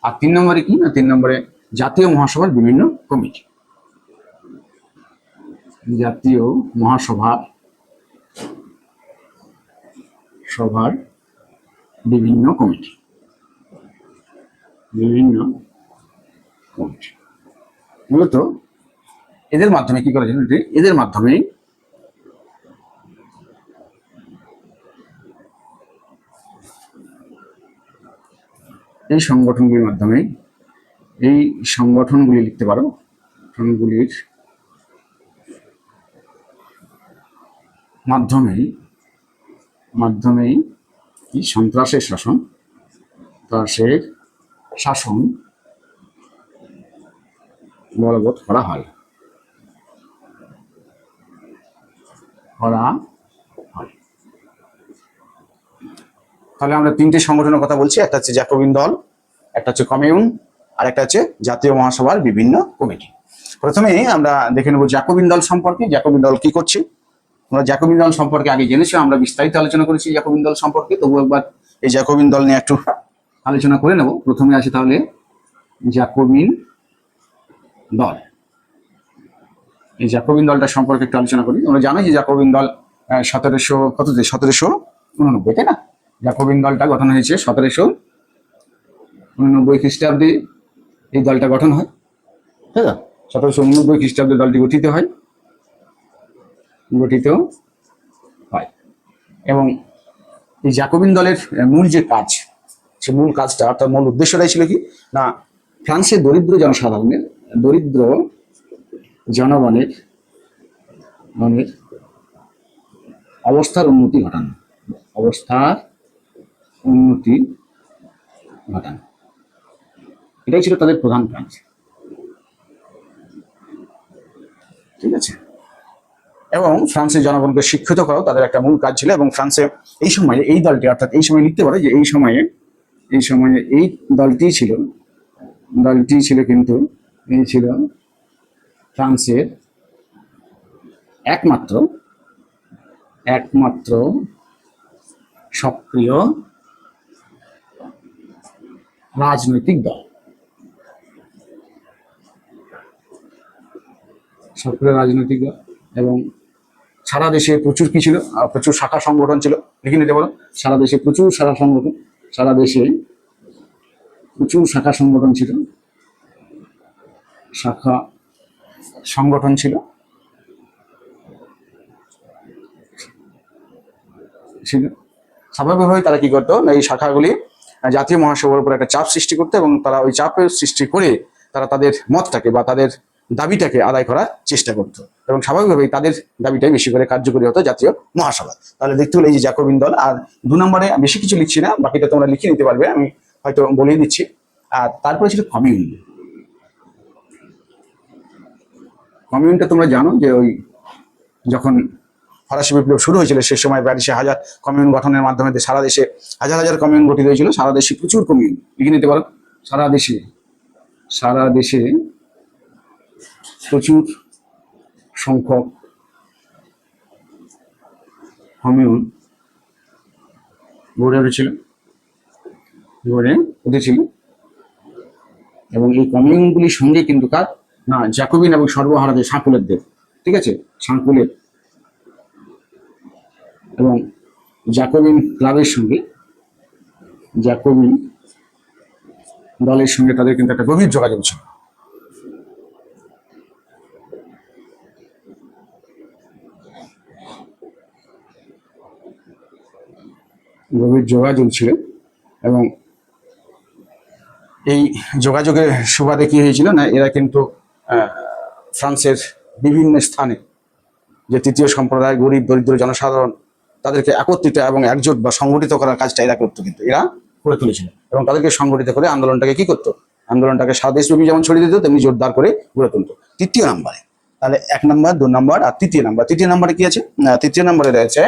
আর তিন নম্বরে কি না, তিন নম্বরে জাতীয় মহাসভার বিভিন্ন কমিটি। জাতীয় মহাসভার বিভিন্ন কমিটি। মূলত এদের মাধ্যমে কি করা যায়, এদের মাধ্যমে এই সংগঠনগুলির মাধ্যমে, এই সংগঠনগুলি লিখতে পারো, সংগঠনগুলির মাধ্যমেই কি সন্ত্রাসের শাসন বলবৎ করা হয়। তাহলে আমরা তিনটে সংগঠনের কথা বলছি, একটা হচ্ছে জ্যাকোবিন দল, একটা হচ্ছে কমিউন, আর একটা হচ্ছে জাতীয় মহাসভার বিভিন্ন কমিটি। প্রথমে আমরা দেখে নেব জ্যাকোবিন দল সম্পর্কে। জ্যাকোবিন দল কি করছে? আমরা জ্যাকোবিন দল সম্পর্কে আগে জেনেছি, আমরা বিস্তারিত আলোচনা করেছি জ্যাকোবিন দল সম্পর্কে। তবু একবার এই জ্যাকোবিন দল নিয়ে একটু আলোচনা করে নেব। প্রথমে আসে তাহলে জ্যাকোবিন দল। এই জ্যাকোবিন দলটা সম্পর্কে একটু আলোচনা করি। আমরা জানি যে জ্যাকোবিন দল 1789, তাই না? জ্যাকোবিন দলটা গঠন হয়েছে 1789 খ্রিস্টাব্দে। এই দলটা গঠন হয়, তাই না? 1789 খ্রিস্টাব্দে দলটি গঠিত হয়। এবং এই জ্যাকোবিন দলের মূল যে কাজ, সে মূল কাজটা, অর্থাৎ মূল উদ্দেশ্যটাই ছিল কি না, ফ্রান্সের দরিদ্র জনগণের অবস্থার উন্নতি ঘটানো। এটাই ছিল তাদের প্রধান কাজ, ঠিক আছে? এবং ফ্রান্সের জনগণকে শিক্ষিত করাও তাদের একটা মূল কাজ ছিল। এবং ফ্রান্সে এই সময়ে এই দলটি, অর্থাৎ এই সময় লিখতে পারে যে এই সময়ে এই দলটি ছিল কিন্তু এই ছিল ফ্রান্সের একমাত্র সক্রিয় রাজনৈতিক দল। এবং সারা দেশে প্রচুর কি ছিল, প্রচুর শাখা সংগঠন ছিল। লিখে নিতে পারো, সারা দেশে প্রচুর শাখা সংগঠন ছিল। স্বাভাবিকভাবে তারা কি করতো, এই শাখাগুলি জাতীয় মহাসভার উপর একটা চাপ সৃষ্টি করতো, এবং তারা ওই চাপের সৃষ্টি করে তারা তাদের মতটাকে বা তাদের দাবিটাকে আদায় করার চেষ্টা করতো। এবং স্বাভাবিকভাবেই তাদের দাবিটাই বেশি করে কার্যকরী হতো জাতীয় মহাসভা। তাহলে দেখতে হলে এই যে জ্যাকোবিন দল। আর দু নম্বরে বেশি কিছু লিখছি না, বাকিটা তোমরা লিখে নিতে পারবে, আমি হয়তো বলেই দিচ্ছি। আর তারপরে ছিল কমিউন। কমিউনটা তোমরা জানো যে ওই যখন ফরাসি বিপ্লব শুরু হয়েছিল, সে সময় প্যারিসে কমিউন গঠনের মাধ্যমে সারা দেশে হাজার কমিউন গঠিত হয়েছিল। সারা দেশে প্রচুর কমিউন, লিখে নিতে পারো, সারা দেশে প্রচুর সংখ্যক কমিউন গড়ে উঠেছিল। এবং এই কমিউনগুলির সঙ্গে কিন্তু জ্যাকোবিন এবং সর্বহারাদের সাঁকুলেরদের, ঠিক আছে, সাঁকুলের এবং জ্যাকোবিন ক্লাবের সঙ্গে, জ্যাকোবিন দলের সঙ্গে তাদের কিন্তু একটা গভীর যোগাযোগ ছিল। এবং এই যোগাযোগের সুবাদে কি হয়েছিল না, এরা কিন্তু ফ্রান্সের বিভিন্ন স্থানে যে তৃতীয় সম্প্রদায়, গরিব দরিদ্র জনসাধারণ, তাদেরকে একত্রিত এবং একজোট বা সংগঠিত করার কাজটা এরা করতো, কিন্তু এরা করে তুলেছিল এবং তাদেরকে সংগঠিত করে আন্দোলনটাকে কি করতো, আন্দোলনটাকে সারা দেশব্যাপী যেমন ছড়িয়ে দিত তেমনি জোরদার করে গড়ে তুলতো। তৃতীয় নাম্বারে তাহলে 1 নম্বর, 2 নম্বর আর তৃতীয় নাম্বার। তৃতীয় নাম্বারে কি আছে? তৃতীয় নম্বরে রয়েছে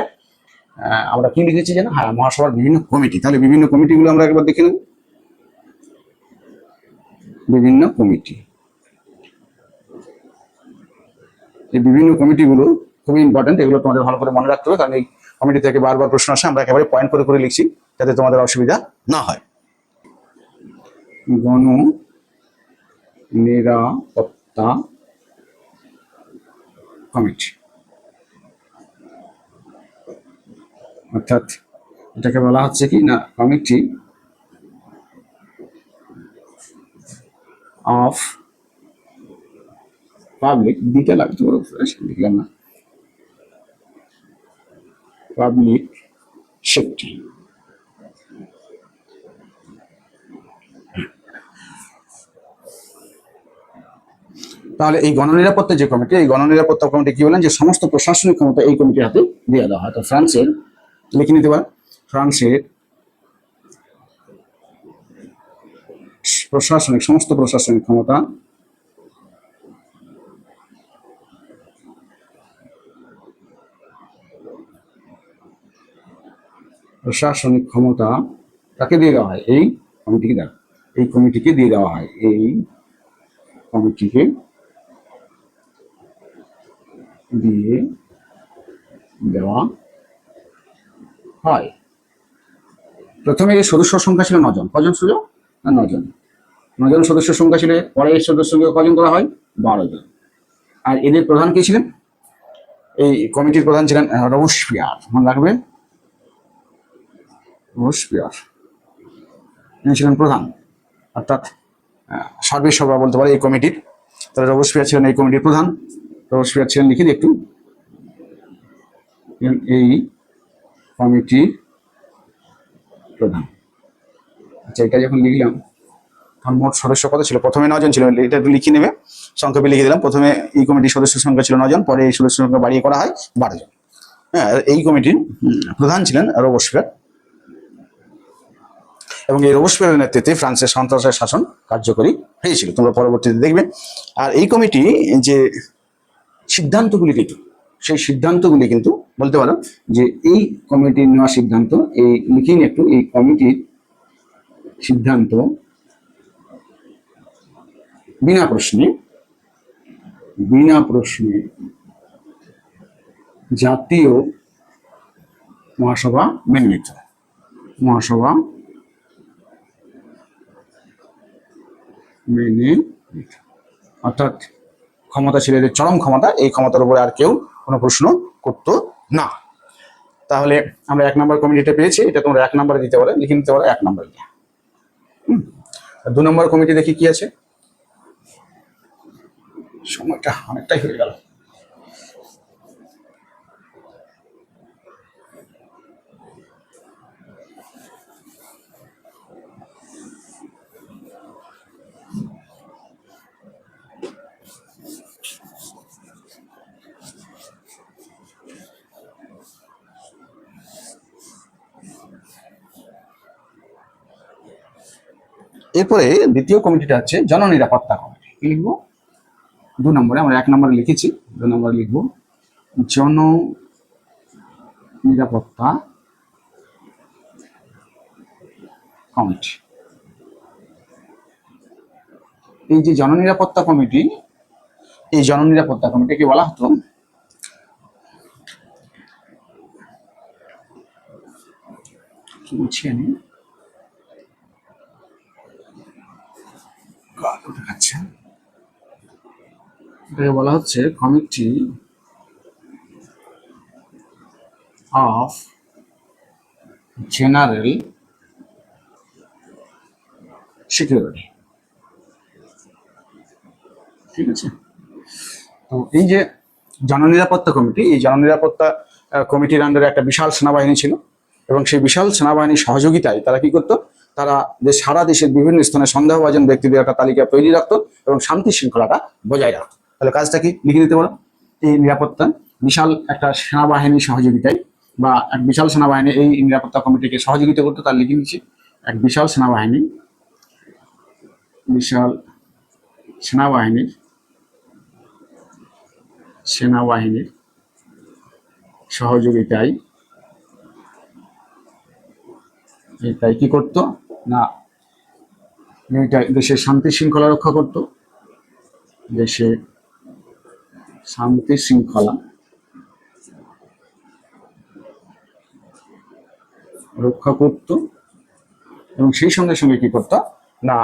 আমরা কি লিখেছি যেন, হ্যাঁ, মহাসভার বিভিন্ন কমিটি। তাহলে বিভিন্ন কমিটিগুলো আমরা একবার দেখে নেব। বিভিন্ন কমিটি, এই বিভিন্ন কমিটিগুলো খুবই ইম্পর্টেন্ট, এগুলো তোমাদের ভালো করে মনে রাখতে হবে, কারণ এই কমিটি থেকে বারবার প্রশ্ন আসে। আমরা একেবারে পয়েন্ট করে করে লিখছি যাতে তোমাদের অসুবিধা না হয়। গণ নিরাপত্তা কমিটি, অর্থাৎ এটাকে বলা হচ্ছে কি না, কমিটি অফ পাবলিক, দিতে লাগতো লিখলাম না, পাবলিক সেফটি। তাহলে এই গণনিরাপত্তা যে কমিটি, এই গণনিরাপত্তা কমিটি কি বলেন, যে সমস্ত প্রশাসনিক ক্ষমতা এই কমিটির হাতে দিয়ে দেওয়া হয়। তো ফ্রান্সের, লিখে নিতে পারে, ফ্রান্সের সমস্ত প্রশাসনিক ক্ষমতা তাকে দিয়ে দেওয়া হয়, এই কমিটিকে দেওয়া, এই কমিটিকে দিয়ে দেওয়া হয়, এই কমিটিকে দিয়ে দেওয়া হয়। প্রথমে এই সদস্য সংখ্যা ছিল 9 জন। কজন ছিল? 9 জন। 9 জন সদস্য সংখ্যা ছিল। পরে এই সদস্য সংখ্যা কজন করা হয়? 12 জন। আর এদের প্রধান কে ছিলেন? এই কমিটির প্রধান ছিলেন রোবসপিয়ার, মনে রাখবেন, রোবসপিয়ার ইনি ছিলেন প্রধান, অর্থাৎ সর্বেসর্বা বলতে পারে এই কমিটির। তাহলে রোবসপিয়ার ছিলেন এই কমিটির প্রধান। রোবসপিয়ার ছিলেন, লিখে দিই একটু, এই কমিটির প্রধান। আচ্ছা, এটা যখন লিখলাম তখন মোট সদস্য কত ছিল? প্রথমে 9 জন ছিল, এটা একটু লিখে নেবে, সংক্ষেপে লিখে দিলাম। প্রথমে এই কমিটির সদস্য সংখ্যা ছিল 9 জন, পরে এই সদস্য সংখ্যা বাড়িয়ে করা হয় 12 জন। হ্যাঁ, এই কমিটির প্রধান ছিলেন রোবসপিয়ার এবং এই রোবসপিয়ারের নেতৃত্বে ফ্রান্সের সন্ত্রাসের শাসন কার্যকরী হয়েছিল, তোমরা পরবর্তীতে দেখবে। আর এই কমিটি যে সিদ্ধান্তগুলি কিন্তু, সেই সিদ্ধান্তগুলি কিন্তু বলতে পারো যে এই কমিটির নেওয়া সিদ্ধান্ত, এই লিখে নিয়ে একটু, এই কমিটির সিদ্ধান্ত বিনা প্রশ্নে জাতীয় মহাসভা মেনে নিত। মহাসভা মেনে নিত, অর্থাৎ ক্ষমতা ছিল এদের চরম ক্ষমতা, এই ক্ষমতার উপরে আর কেউ কোনো প্রশ্ন করতো না। তাহলে আমরা 1 নম্বর কমিটিটা পেয়েছি, এটা তোমরা 1 নম্বরে দিতে পারো, লিখে নিতে পারো 1 নম্বরে। 2 নম্বর কমিটি দেখি কি আছে। সময়টা অনেকটাই হয়ে গেল। এরপরে দ্বিতীয় কমিটিটা হচ্ছে জননিরাপত্তা কমিটি। কি লিখবো? 2 নম্বরে, আমরা 1 নম্বরে লিখেছি, 2 নম্বরে লিখবো জননিরাপত্তা কমিটি। এই যে জননিরাপত্তা কমিটি, এই জননিরাপত্তা কমিটিকে বলা হতো কি বলছি আমি, এটাকে বলা হচ্ছে কমিটি অফ জেনারেল সিকিউরিটি। ঠিক আছে, তো এই যে জননিরাপত্তা কমিটি, এই জননিরাপত্তা কমিটির আন্ডারে একটা বিশাল সেনাবাহিনী ছিল এবং সেই বিশাল সেনাবাহিনীর সহযোগিতায় তারা কি করতো, তারা সারা দেশের বিভিন্ন স্থানে সন্দেহভাজন ব্যক্তিদের একটা তালিকা তৈরি রাখতো এবং শান্তি শৃঙ্খলাটা বজায় রাখতো। তাহলে কাজটা কি লিখে দিতে পারো, এই নিরাপত্তা বিশাল একটা সেনাবাহিনীর সহযোগিতায় বা এক বিশাল সেনাবাহিনী এই নিরাপত্তা কমিটিকে সহযোগিতা করতো, তার লিখে নিচ্ছি এক বিশাল সেনাবাহিনীর সহযোগিতায় তাই কি করতো না, দেশের শান্তি শৃঙ্খলা রক্ষা করত, দেশের শান্তি শৃঙ্খলা রক্ষা করত এবং সেই সঙ্গে সঙ্গে কি করত না,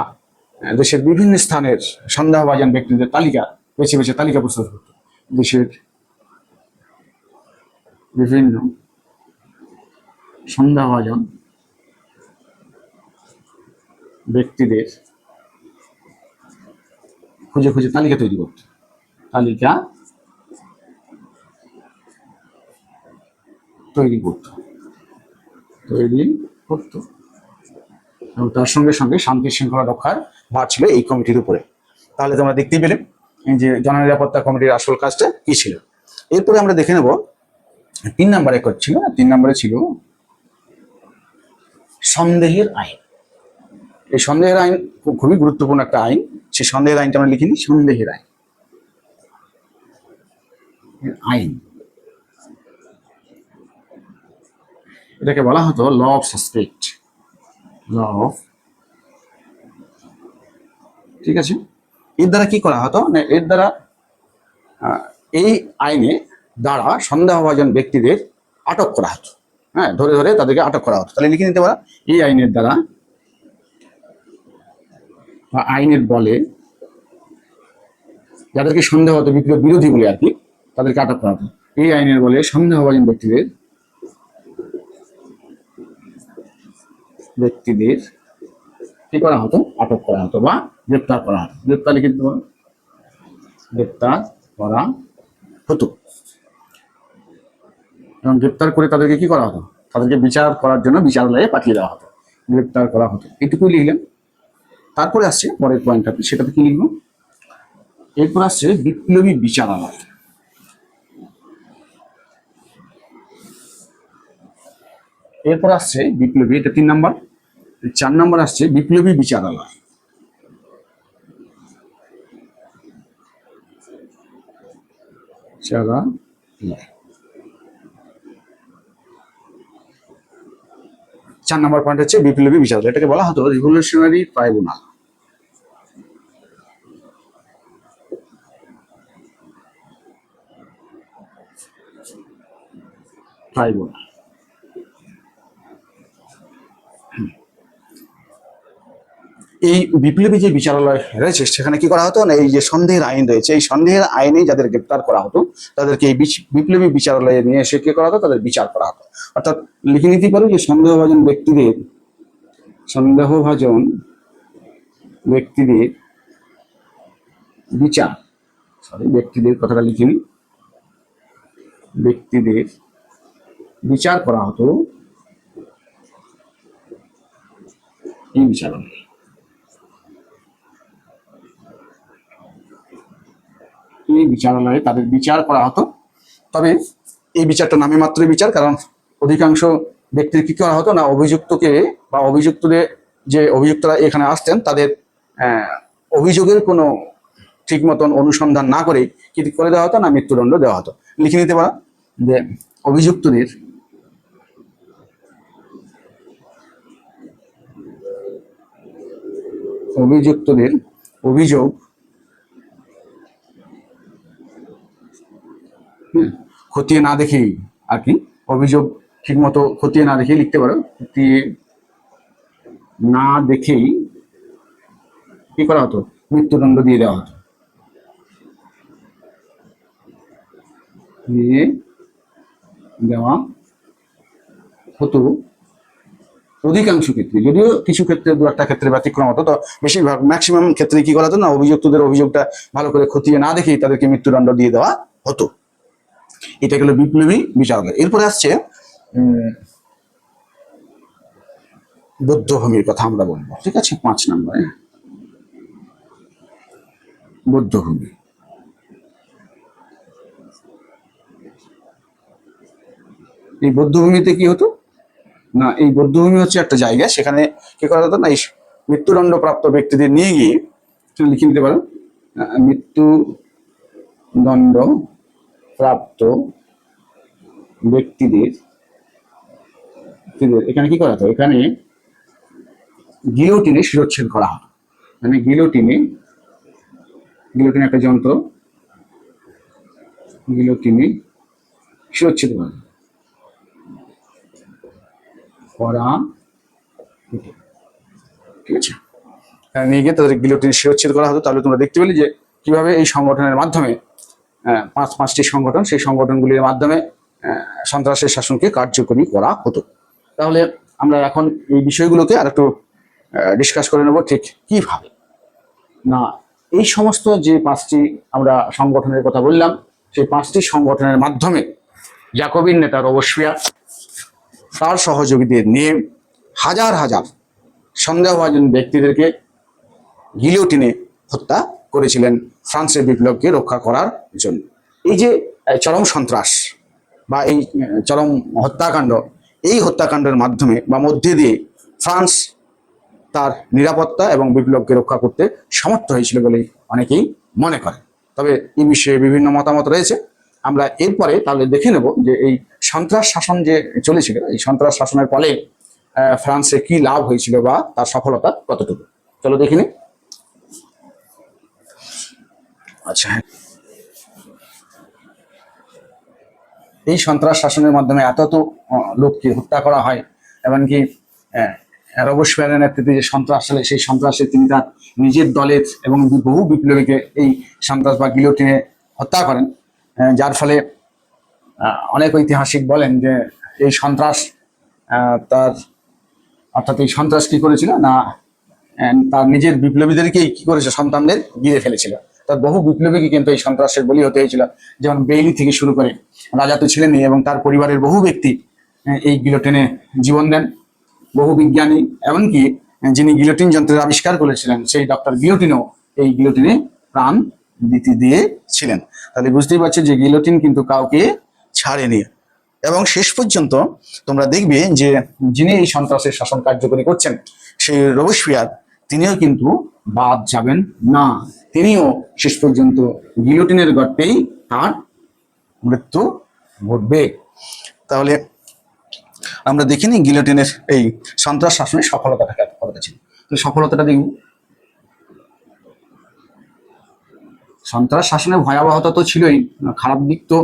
দেশের বিভিন্ন স্থানের সন্দেহভাজন ব্যক্তিদের তালিকা বেছে বেছে তালিকা প্রস্তুত করত। দেশের বিভিন্ন সন্দেহভাজন ব্যক্তিদের খুঁজে খুঁজে তালিকা তৈরি করত, এবং তার সঙ্গে সঙ্গে শান্তি শৃঙ্খলা রক্ষার ভার ছিল এই কমিটির উপরে। তাহলে তোমরা দেখতেই পেলে যে জননিরাপত্তা কমিটির আসল কাজটা কি ছিল। এরপরে আমরা দেখে নেব 3 নম্বরে ছিল, 3 নম্বরে ছিল সন্দেহের আইন। এই সন্দেহের আইন খুবই গুরুত্বপূর্ণ একটা আইন। সেই সন্দেহের আইনটা আমরা লিখিনি, সন্দেহের আইন এটাকে বলা হতো ল অফ সাসপেক্ট, ঠিক আছে। এর দ্বারা কি করা হতো না, এর দ্বারা এই আইনে দ্বারা সন্দেহভাজন ব্যক্তিদের আটক করা হতো, হ্যাঁ, ধরে ধরে তাদেরকে আটক করা হতো। তাহলে লিখে নিতে পারা, এই আইনের দ্বারা বা আইনের বলে যাদেরকে সন্দেহ হতো, বিপ্লব বিরোধী বলে আর কি, তাদেরকে আটক করা হতো। এই আইনের বলে সন্দেহভাজন ব্যক্তিদের কি করা হতো, আটক করা হতো বা গ্রেপ্তার করা হতো। গ্রেপ্তার লিখে দিতে পারো, গ্রেপ্তার করা হতো। এবং গ্রেপ্তার করে তাদেরকে কি করা হতো, তাদেরকে বিচার করার জন্য বিচারালয়ে পাঠিয়ে দেওয়া হতো, গ্রেপ্তার করা হতো। এটুকুই লিখলাম। তারপরে আসছে পরের পয়েন্টটাতে, সেটাতে কি লিখবো, এরপর আসছে বিপ্লবী বিচারালয়। এরপর আসছে বিপ্লবী, এটা 3 নম্বর। 4 নম্বর আসছে বিপ্লবী বিচারালয়। চার নম্বর পয়েন্ট হচ্ছে বিপ্লবী বিচারালয়। এটাকে বলা হতো রিভলিউশনারি ট্রাইব্যুনাল। এই বিপ্লবী যে বিচারালয় রয়েছে সেখানে কি করা হতো না, এই যে সন্দেহের আইন রয়েছে, এই সন্দেহের আইনে যাদের গ্রেপ্তার করা হতো তাদেরকে এই বিপ্লবী বিচারালয়ে নিয়ে এসে কি করা হতো, তাদের বিচার করা হতো। অর্থাৎ লিখে নিতে পারো যে সন্দেহভাজন ব্যক্তিদের বিচার, ব্যক্তিদের কথাটা লিখে নি, ব্যক্তিদের বিচার করা হতো এই বিচারালয়ে। এই বিচারালয়ে তাদের বিচার করা হতো। তবে এই বিচারটা নামে মাত্র বিচার, কারণ অধিকাংশ ব্যক্তির কি করা হতো না, অভিযুক্তকে বা অভিযুক্তদের যে অভিযুক্তরা এখানে আসতেন তাদের অভিযোগের কোনো ঠিক মতন অনুসন্ধান না করে কি করে দেওয়া হতো না, মৃত্যুদণ্ড দেওয়া হতো। লিখে নিতে পারা যে অভিযুক্তদের অভিযোগ খতিয়ে না দেখেই আর কি, অভিযোগ ঠিক মতো খতিয়ে না দেখেই লিখতে পারো, খতিয়ে না দেখেই কি করা হতো, মৃত্যুদণ্ড দিয়ে দেওয়া হতো অধিকাংশ ক্ষেত্রে। যদিও কিছু ক্ষেত্রে, 2-1টা ক্ষেত্রে ব্যতিক্রম হতো, তো বেশিরভাগ ম্যাক্সিমাম ক্ষেত্রে কি করা হতো না, অভিযুক্তদের অভিযোগটা ভালো করে খতিয়ে না দেখেই তাদেরকে মৃত্যুদণ্ড দিয়ে দেওয়া হতো। এটা গেল বিপ্লবী বিচারালয়। এরপরে আসছে বৌদ্ধভূমির কথা আমরা বলবো, ঠিক আছে, 5 নম্বরে বৌদ্ধভূমি। এই বধ্যভূমিতে কি হতো না, এই বধ্যভূমি হচ্ছে একটা জায়গা, সেখানে কি করা হতো না, এই মৃত্যুদণ্ডপ্রাপ্ত ব্যক্তিদের নিয়ে গিয়ে লিখে নিতে পারো, মৃত্যুদণ্ড প্রাপ্ত ব্যক্তিদের এখানে কি করা হতো, এখানে গিলোটিনে শিরচ্ছেদ করা হয়। মানে গিলোটিনে একটা যন্ত্র, গিলোটিনে শিরচ্ছেদ করা হতো। ঠিক আছে, নিয়ে গিয়ে তাদের গিলোটিনে শিরচ্ছেদ করা হতো। তাহলে তোমরা দেখতে পেলে যে কিভাবে এই সংগঠনের মাধ্যমে পাঁচটি সংগঠন, সেই সংগঠনগুলির মাধ্যমে সন্ত্রাসের শাসনকে কার্যকরী করা হতো। তাহলে আমরা এখন এই বিষয়গুলোকে আর একটু ডিসকাস করে নেব, ঠিক কিভাবে না এই সমস্ত যে পাঁচটি আমরা সংগঠনের কথা বললাম, সেই পাঁচটি সংগঠনের মাধ্যমে জ্যাকোবিন নেতা রোবসপিয়ার তার সহযোগীদের নিয়ে হাজার হাজার সন্দেহভাজন ব্যক্তিদেরকে গিলোটিনে হত্যা করেছিলেন ফ্রান্সের বিপ্লবকে রক্ষা করার জন্য। এই যে চরম সন্ত্রাস বা এই চরম হত্যাকাণ্ড, এই হত্যাকাণ্ডের মাধ্যমে বা মধ্যে দিয়ে ফ্রান্স তার নিরাপত্তা এবং বিপ্লবকে রক্ষা করতে সমর্থ হয়েছিল বলে অনেকেই মনে করে। তবে এই বিষয়ে বিভিন্ন মতামত রয়েছে। আমরা এরপরে তাহলে দেখে নেব যে এই সন্ত্রাস শাসন যে চলেছিল, এই সন্ত্রাস শাসনের ফলে ফ্রান্সে কি লাভ হয়েছিল বা তার সফলতা কতটুকু, চলো দেখে নিই। আচ্ছা, এই সন্ত্রাস শাসনের মাধ্যমে এত লোককে হত্যা করা হয়, এমনকি রোবসপিয়ারের নেতৃত্বে যে সন্ত্রাস চলে, সেই সন্ত্রাসে তিনি তার নিজের দলের এবং বহু বিপ্লবীকে এই সন্ত্রাস বা গিলোটিনে হত্যা করেন, যার ফলে অনেক ঐতিহাসিক বলেন যে এই সন্ত্রাস অর্থাৎ এই সন্ত্রাস কি করেছিল না, তার নিজের বিপ্লবীদেরকেই কি করেছে, সন্তানদের গিলে ফেলেছিল। তার বহু বিপ্লবীকে কিন্তু এই সন্ত্রাসের বলি হতে হয়েছিল। যেমন বেইলি থেকে শুরু করে, রাজা তো ছিলেনই, এবং তার পরিবারের বহু ব্যক্তি এই গিলোটিনে জীবন দেন। বহু বিজ্ঞানী, এমনকি যিনি গিলোটিন যন্ত্রের আবিষ্কার করেছিলেন সেই ডক্টর গিলোটিনও এই গিলোটিনে প্রাণ দিয়েছিলেন। তাহলে বুঝতেই পারছো যে গিলোটিন কিন্তু কাউকে ছাড়েনি। এবং শেষ পর্যন্ত তোমরা দেখবে যে যিনি এই সন্ত্রাসের শাসন কার্যকরী করছেন, সেই রোবসপিয়ার, তিনিও কিন্তু বাদ যাবেন না। তিনিও শেষ পর্যন্ত গিলোটিনের গর্তেই তার মৃত্যু ঘটবে। তাহলে আমরা দেখিনি গিলোটিনের এই সন্ত্রাস শাসনের সফলতাটা কতটা ছিল। তো সফলতাটা দেখব, সন্ত্রাস শাসনের ভয়াবহতা তো ছিলই, খারাপ দিক তো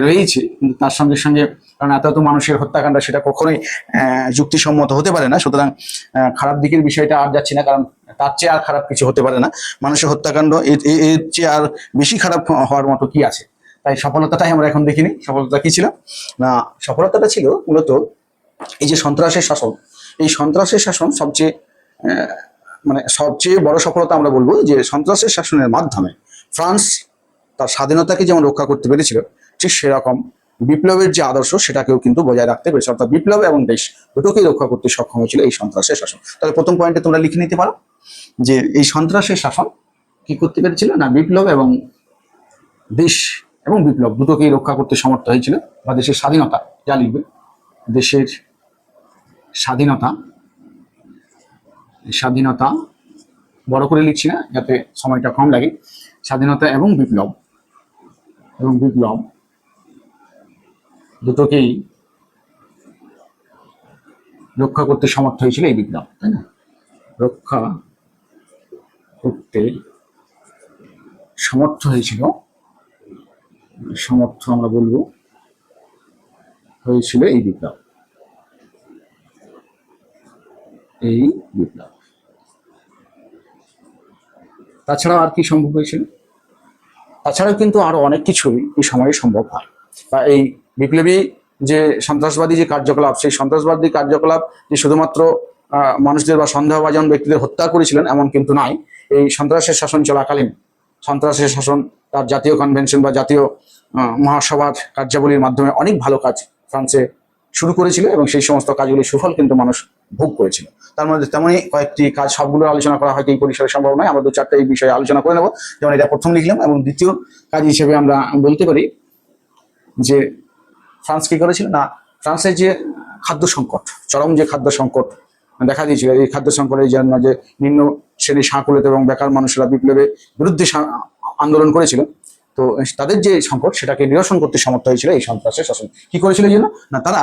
রয়েছে, কিন্তু তার সঙ্গে সঙ্গে কারণ এত মানুষের হত্যাকাণ্ড, সেটা কখনোই যুক্তিসম্মত হতে পারে না। সুতরাং খারাপ দিকের বিষয়টা আর যাচ্ছি না, কারণ তার চেয়ে আর খারাপ কিছু হতে পারে না। মানুষের হত্যাকাণ্ড এর চেয়ে আর বেশি খারাপ হওয়ার মতো কি আছে। তাই সফলতাটাই আমরা এখন দেখিনি। সফলতা কি ছিল না, সফলতাটা ছিল মূলত এই যে সন্ত্রাসের শাসন, এই সন্ত্রাসের শাসন সবচেয়ে বড় সফলতা আমরা বলবো যে সন্ত্রাসের শাসনের মাধ্যমে ফ্রান্স তার স্বাধীনতাকে যেমন রক্ষা করতে পেরেছিল, ঠিক সেরকম বিপ্লবের যে আদর্শ সেটাকেও কিন্তু বজায় রাখতে পেরেছে। অর্থাৎ বিপ্লব এবং দেশ দুটোকেই রক্ষা করতে সক্ষম হয়েছিল এই সন্ত্রাসের শাসন। তাহলে প্রথম পয়েন্টে তোমরা লিখে নিতে পারো যে এই সন্ত্রাসের শাসন কি করতে পেরেছিল না, বিপ্লব এবং দেশ এবং বিপ্লব দুটোকেই রক্ষা করতে সমর্থ হয়েছিল, বা দেশের স্বাধীনতা, যা লিখবে দেশের স্বাধীনতা বড় করে লিখছি না যাতে সময়টা কম লাগে। স্বাধীনতা এবং বিপ্লব দুটোকেই রক্ষা করতে সমর্থ হয়েছিল এই বিপ্লব, তাই না? রক্ষা করতে সমর্থ হয়েছিল, আমরা বলবো হয়েছিল এই বিপ্লব। তাছাড়াও আর কি সম্ভব হয়েছিল? তাছাড়াও কিন্তু আরো অনেক কিছুই এই সময়ে সম্ভব হয়। বা এই বিপ্লবী যে সন্ত্রাসবাদী যে কার্যকলাপ, সেই সন্ত্রাসবাদী কার্যকলাপ যে শুধুমাত্র মানুষদের বা সন্দেহভাজন ব্যক্তিদের হত্যা করেছিলেন এমন কিন্তু নয়। এই সন্ত্রাসের শাসন চলাকালীন সন্ত্রাসের শাসন তার জাতীয় কনভেনশন বা জাতীয় মহাসভার কার্যাবলীর মাধ্যমে অনেক ভালো কাজ ফ্রান্সে শুরু করেছিল, এবং সেই সমস্ত কাজগুলির সুফল কিন্তু মানুষ ভোগ করেছিল। তার মধ্যে তেমনই কয়েকটি কাজ, সবগুলো আলোচনা করা হয়তো এই পরিসরে সম্ভব নয়। আমরা 2-4টা এই বিষয়ে আলোচনা করে নেব। যেমন এটা প্রথম লিখলাম, এবং দ্বিতীয় কাজ হিসেবে আমরা বলতে পারি যে ফ্রান্স কি করেছিল না, ফ্রান্সের যে খাদ্য সংকট, চরম যে খাদ্য সংকট দেখা দিয়েছিল, এই খাদ্য সংকটের জন্য যে নিম্ন শ্রেণী সাঁকুলিত এবং বেকার মানুষরা বিপ্লবের বিরুদ্ধে আন্দোলন করেছিল, তো তাদের যে সংকট সেটাকে নিরসন করতে সমর্থ হয়েছিল এই সন্ত্রাসের শাসন। কি করেছিল এই জন্য না, তারা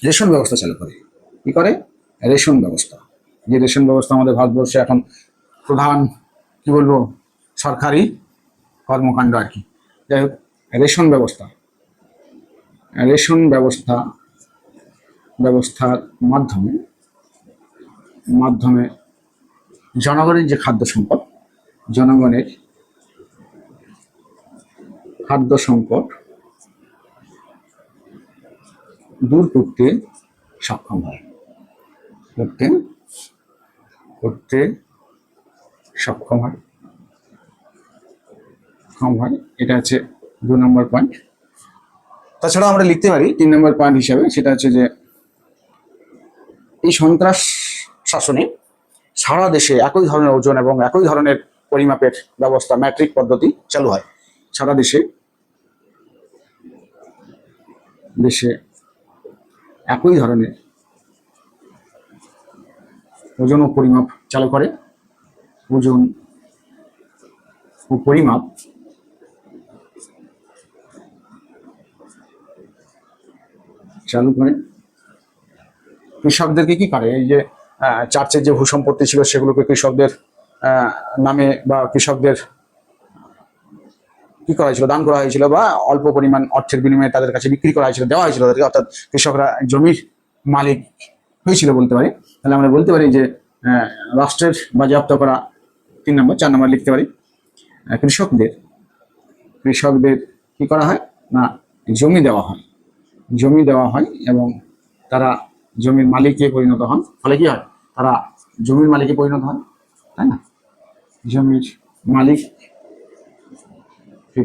রেশন ব্যবস্থা চালু করে। কি করে? রেশন ব্যবস্থা। যে রেশন ব্যবস্থা আমাদের ভারতবর্ষে এখন প্রধান কি বলবো সরকারি কর্মকাণ্ড আর কি। যাই হোক, রেশন ব্যবস্থা, রেশন ব্যবস্থার মাধ্যমে জনগণের যে খাদ্য সংকট, জনগণের খাদ্য সংকট দূর করতে সক্ষম হয়, করতে সক্ষম হয়। এটা হচ্ছে 2 নম্বর পয়েন্ট। তাছাড়া আমরা লিখতে পারি 3 নম্বর পয়েন্ট হিসাবে, সেটা হচ্ছে যে এই সন্ত্রাস শাসনে সারা দেশে একই ধরনের ওজন এবং একই ধরনের পরিমাপের ব্যবস্থা, ম্যাট্রিক পদ্ধতি চালু হয়। সারা দেশে একই ধরনের ওজন ও পরিমাপ চালু করে, ওজন ও পরিমাপ চালু করে। কৃষকদেরকে কি করে, এই যে চার্চের যে ভূসম্পত্তি ছিল সেগুলোকে কৃষকদের নামে বা কৃষকদের কি করা হয়েছিল, দান করা হয়েছিল, বা অল্প পরিমাণ অর্থের বিনিময়ে তাদের কাছে বিক্রি করা হয়েছিল, দেওয়া হয়েছিল তাদেরকে, অর্থাৎ কৃষকরা জমির মালিক হয়েছিল বলতে পারি। তাহলে আমরা বলতে পারি যে রাষ্ট্রের বাজেয়াপ্ত করা 3 নম্বর। 4 নম্বর লিখতে পারি কৃষকদের কি করা হয় না, জমি দেওয়া হয় এবং তারা জমির মালিকে পরিণত হন। ফলে কি হয়, তারা জমির মালিকে পরিণত হন, তাই না? জমির মালিক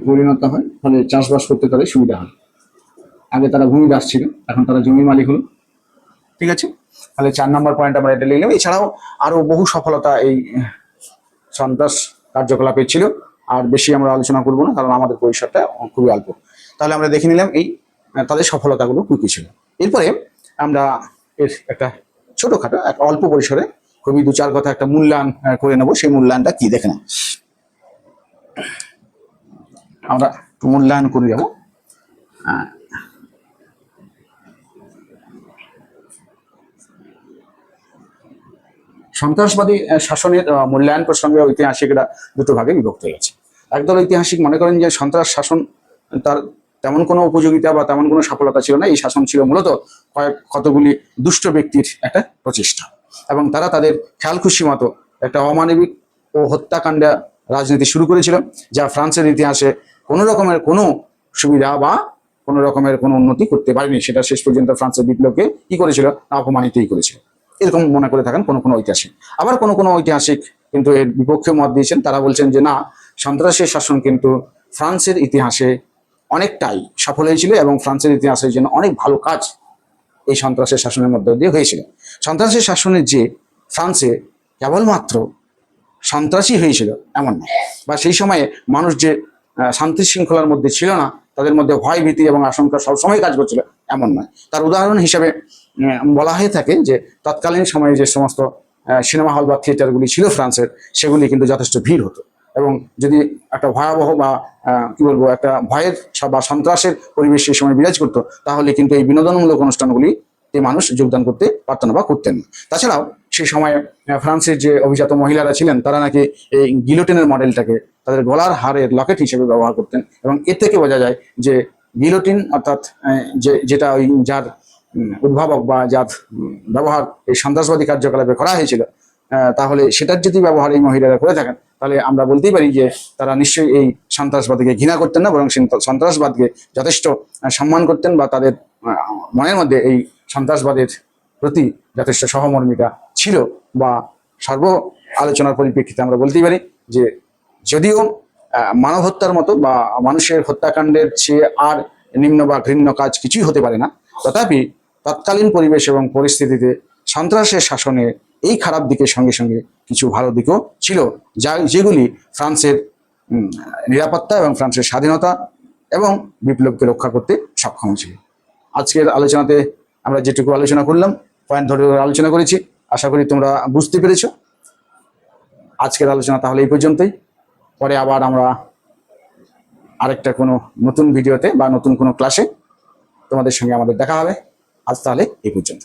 পরিণত হয়, ফলে চাষবাস করতে তাদের সুবিধা হয়। আগে তারা ভূমিদাস ছিল, এখন তারা জমির মালিক হলো। ঠিক আছে, তাহলে 4 নম্বর পয়েন্ট আমরা এটা লিখলাম। এছাড়াও আরো বহু সফলতা এই সন্ত্রাস কার্যকলাপে ছিল, আর বেশি আমরা আলোচনা করবো না, কারণ আমাদের পরিসরটা খুবই অল্প। তাহলে আমরা দেখে নিলাম এই তাদের সফলতাগুলো কি ছিল। এরপরে আমরা এর একটা ছোটখাটো একটা অল্প পরিসরে খুবই 2-4 কথা একটা মূল্যায়ন করে নেবো। সেই মূল্যায়নটা কি দেখে না, আমরা মূল্যায়ন করে যাবো। সন্ত্রাসবাদী শাসনের মূল্যায়ন প্রসঙ্গে ঐতিহাসিকরা 2 ভাগে বিভক্ত হয়ে গেছে। একদল ঐতিহাসিক মনে করেন যে সন্ত্রাস শাসন তার তেমন কোনো উপযোগিতা বা তেমন কোনো সফলতা ছিল না। এই শাসন ছিল মূলত কতগুলি দুষ্ট ব্যক্তির একটা প্রচেষ্টা, এবং তারা তাদের খেয়াল খুশি মতো একটা অমানবিক ও হত্যাকাণ্ড রাজনীতি শুরু করেছিল, যা ফ্রান্সের ইতিহাসে কোনো রকমের কোনো সুবিধা বা কোনো রকমের কোনো উন্নতি করতে পারেনি। সেটা শেষ পর্যন্ত ফ্রান্সের বিপ্লবকে কি করেছিল, অপমানিতই করেছিল। এরকম মনে করে থাকেন কোনো ঐতিহাসিক। আবার কোনো ঐতিহাসিক কিন্তু এর বিপক্ষে মত দিয়েছেন। তারা বলছেন যে না, সন্ত্রাসের শাসন কিন্তু ফ্রান্সের ইতিহাসে অনেকটাই সফল হয়েছিল এবং ফ্রান্সের ইতিহাসের জন্য অনেক ভালো কাজ এই সন্ত্রাসের শাসনের মধ্য দিয়ে হয়েছিল। সন্ত্রাসের শাসনের যে ফ্রান্সে কেবলমাত্র সন্ত্রাসী হয়েছিল এমন না, বা সেই সময়ে মানুষ যে শান্তি শৃঙ্খলার মধ্যে ছিল না, তাদের মধ্যে ভয় ভীতি এবং আশঙ্কা সবসময় কাজ করছিল এমন নয়। তার উদাহরণ হিসেবে বলা হয়ে থাকে যে তৎকালীন সময়ে যে সমস্ত সিনেমা হল বা থিয়েটারগুলি ছিল ফ্রান্সের, সেগুলি কিন্তু যথেষ্ট ভিড় হতো, এবং যদি একটা ভয়াবহ বা কি বলবো একটা ভয়ের বা সন্ত্রাসের পরিবেশ সেই সময় বিরাজ করতো, তাহলে কিন্তু এই বিনোদনমূলক অনুষ্ঠানগুলি মানুষ যোগদান করতে পারতো না বা করতেন না। তাছাড়াও সেই সময় ফ্রান্সের যে অভিজাত মহিলারা ছিলেন, তারা নাকি এই গিলোটিনের মডেলটাকে তাদের গলার হারের লকেট হিসেবে ব্যবহার করতেন, এবং এর থেকে বোঝা যায় যে গিলোটিন অর্থাৎ যেটা ওই যার উদ্ভাবক বা যার ব্যবহার এই সন্ত্রাসবাদী কার্যকলাপে করা হয়েছিল, তাহলে সেটার যদি ব্যবহার এই মহিলারা করে থাকেন, তাহলে আমরা বলতেই পারি যে তারা নিশ্চয়ই এই সন্ত্রাসবাদীকে ঘৃণা করতেন না, বরং সন্ত্রাসবাদকে যথেষ্ট সম্মান করতেন, বা তাদের মনের মধ্যে এই সন্ত্রাসবাদের প্রতি যথেষ্ট সহমর্মিতা ছিল। বা সর্ব আলোচনার পরিপ্রেক্ষিতে আমরা বলতেই পারি যে যদিও মানব হত্যার মতো বা মানুষের হত্যাকাণ্ডের চেয়ে আর নিম্ন বা ঘৃণ্য কাজ কিছুই হতে পারে না, তথাপি তৎকালীন পরিবেশ এবং পরিস্থিতিতে সন্ত্রাসের শাসনে এই খারাপ দিকের সঙ্গে সঙ্গে কিছু ভালো দিকও ছিল, যেগুলি ফ্রান্সের নিরাপত্তা এবং ফ্রান্সের স্বাধীনতা এবং বিপ্লবকে রক্ষা করতে সক্ষম ছিল। আজকের আলোচনাতে আমরা যেটুকু আলোচনা করলাম, পয়েন্ট ধরে ধরে আলোচনা করেছি, আশা করি তোমরা বুঝতে পেরেছো। আজকের আলোচনা তাহলে এই পর্যন্তই। পরে আবার আমরা আরেকটা কোনো নতুন ভিডিওতে বা নতুন কোনো ক্লাসে তোমাদের সঙ্গে আমাদের দেখা হবে। আজ তাহলে এই পর্যন্ত।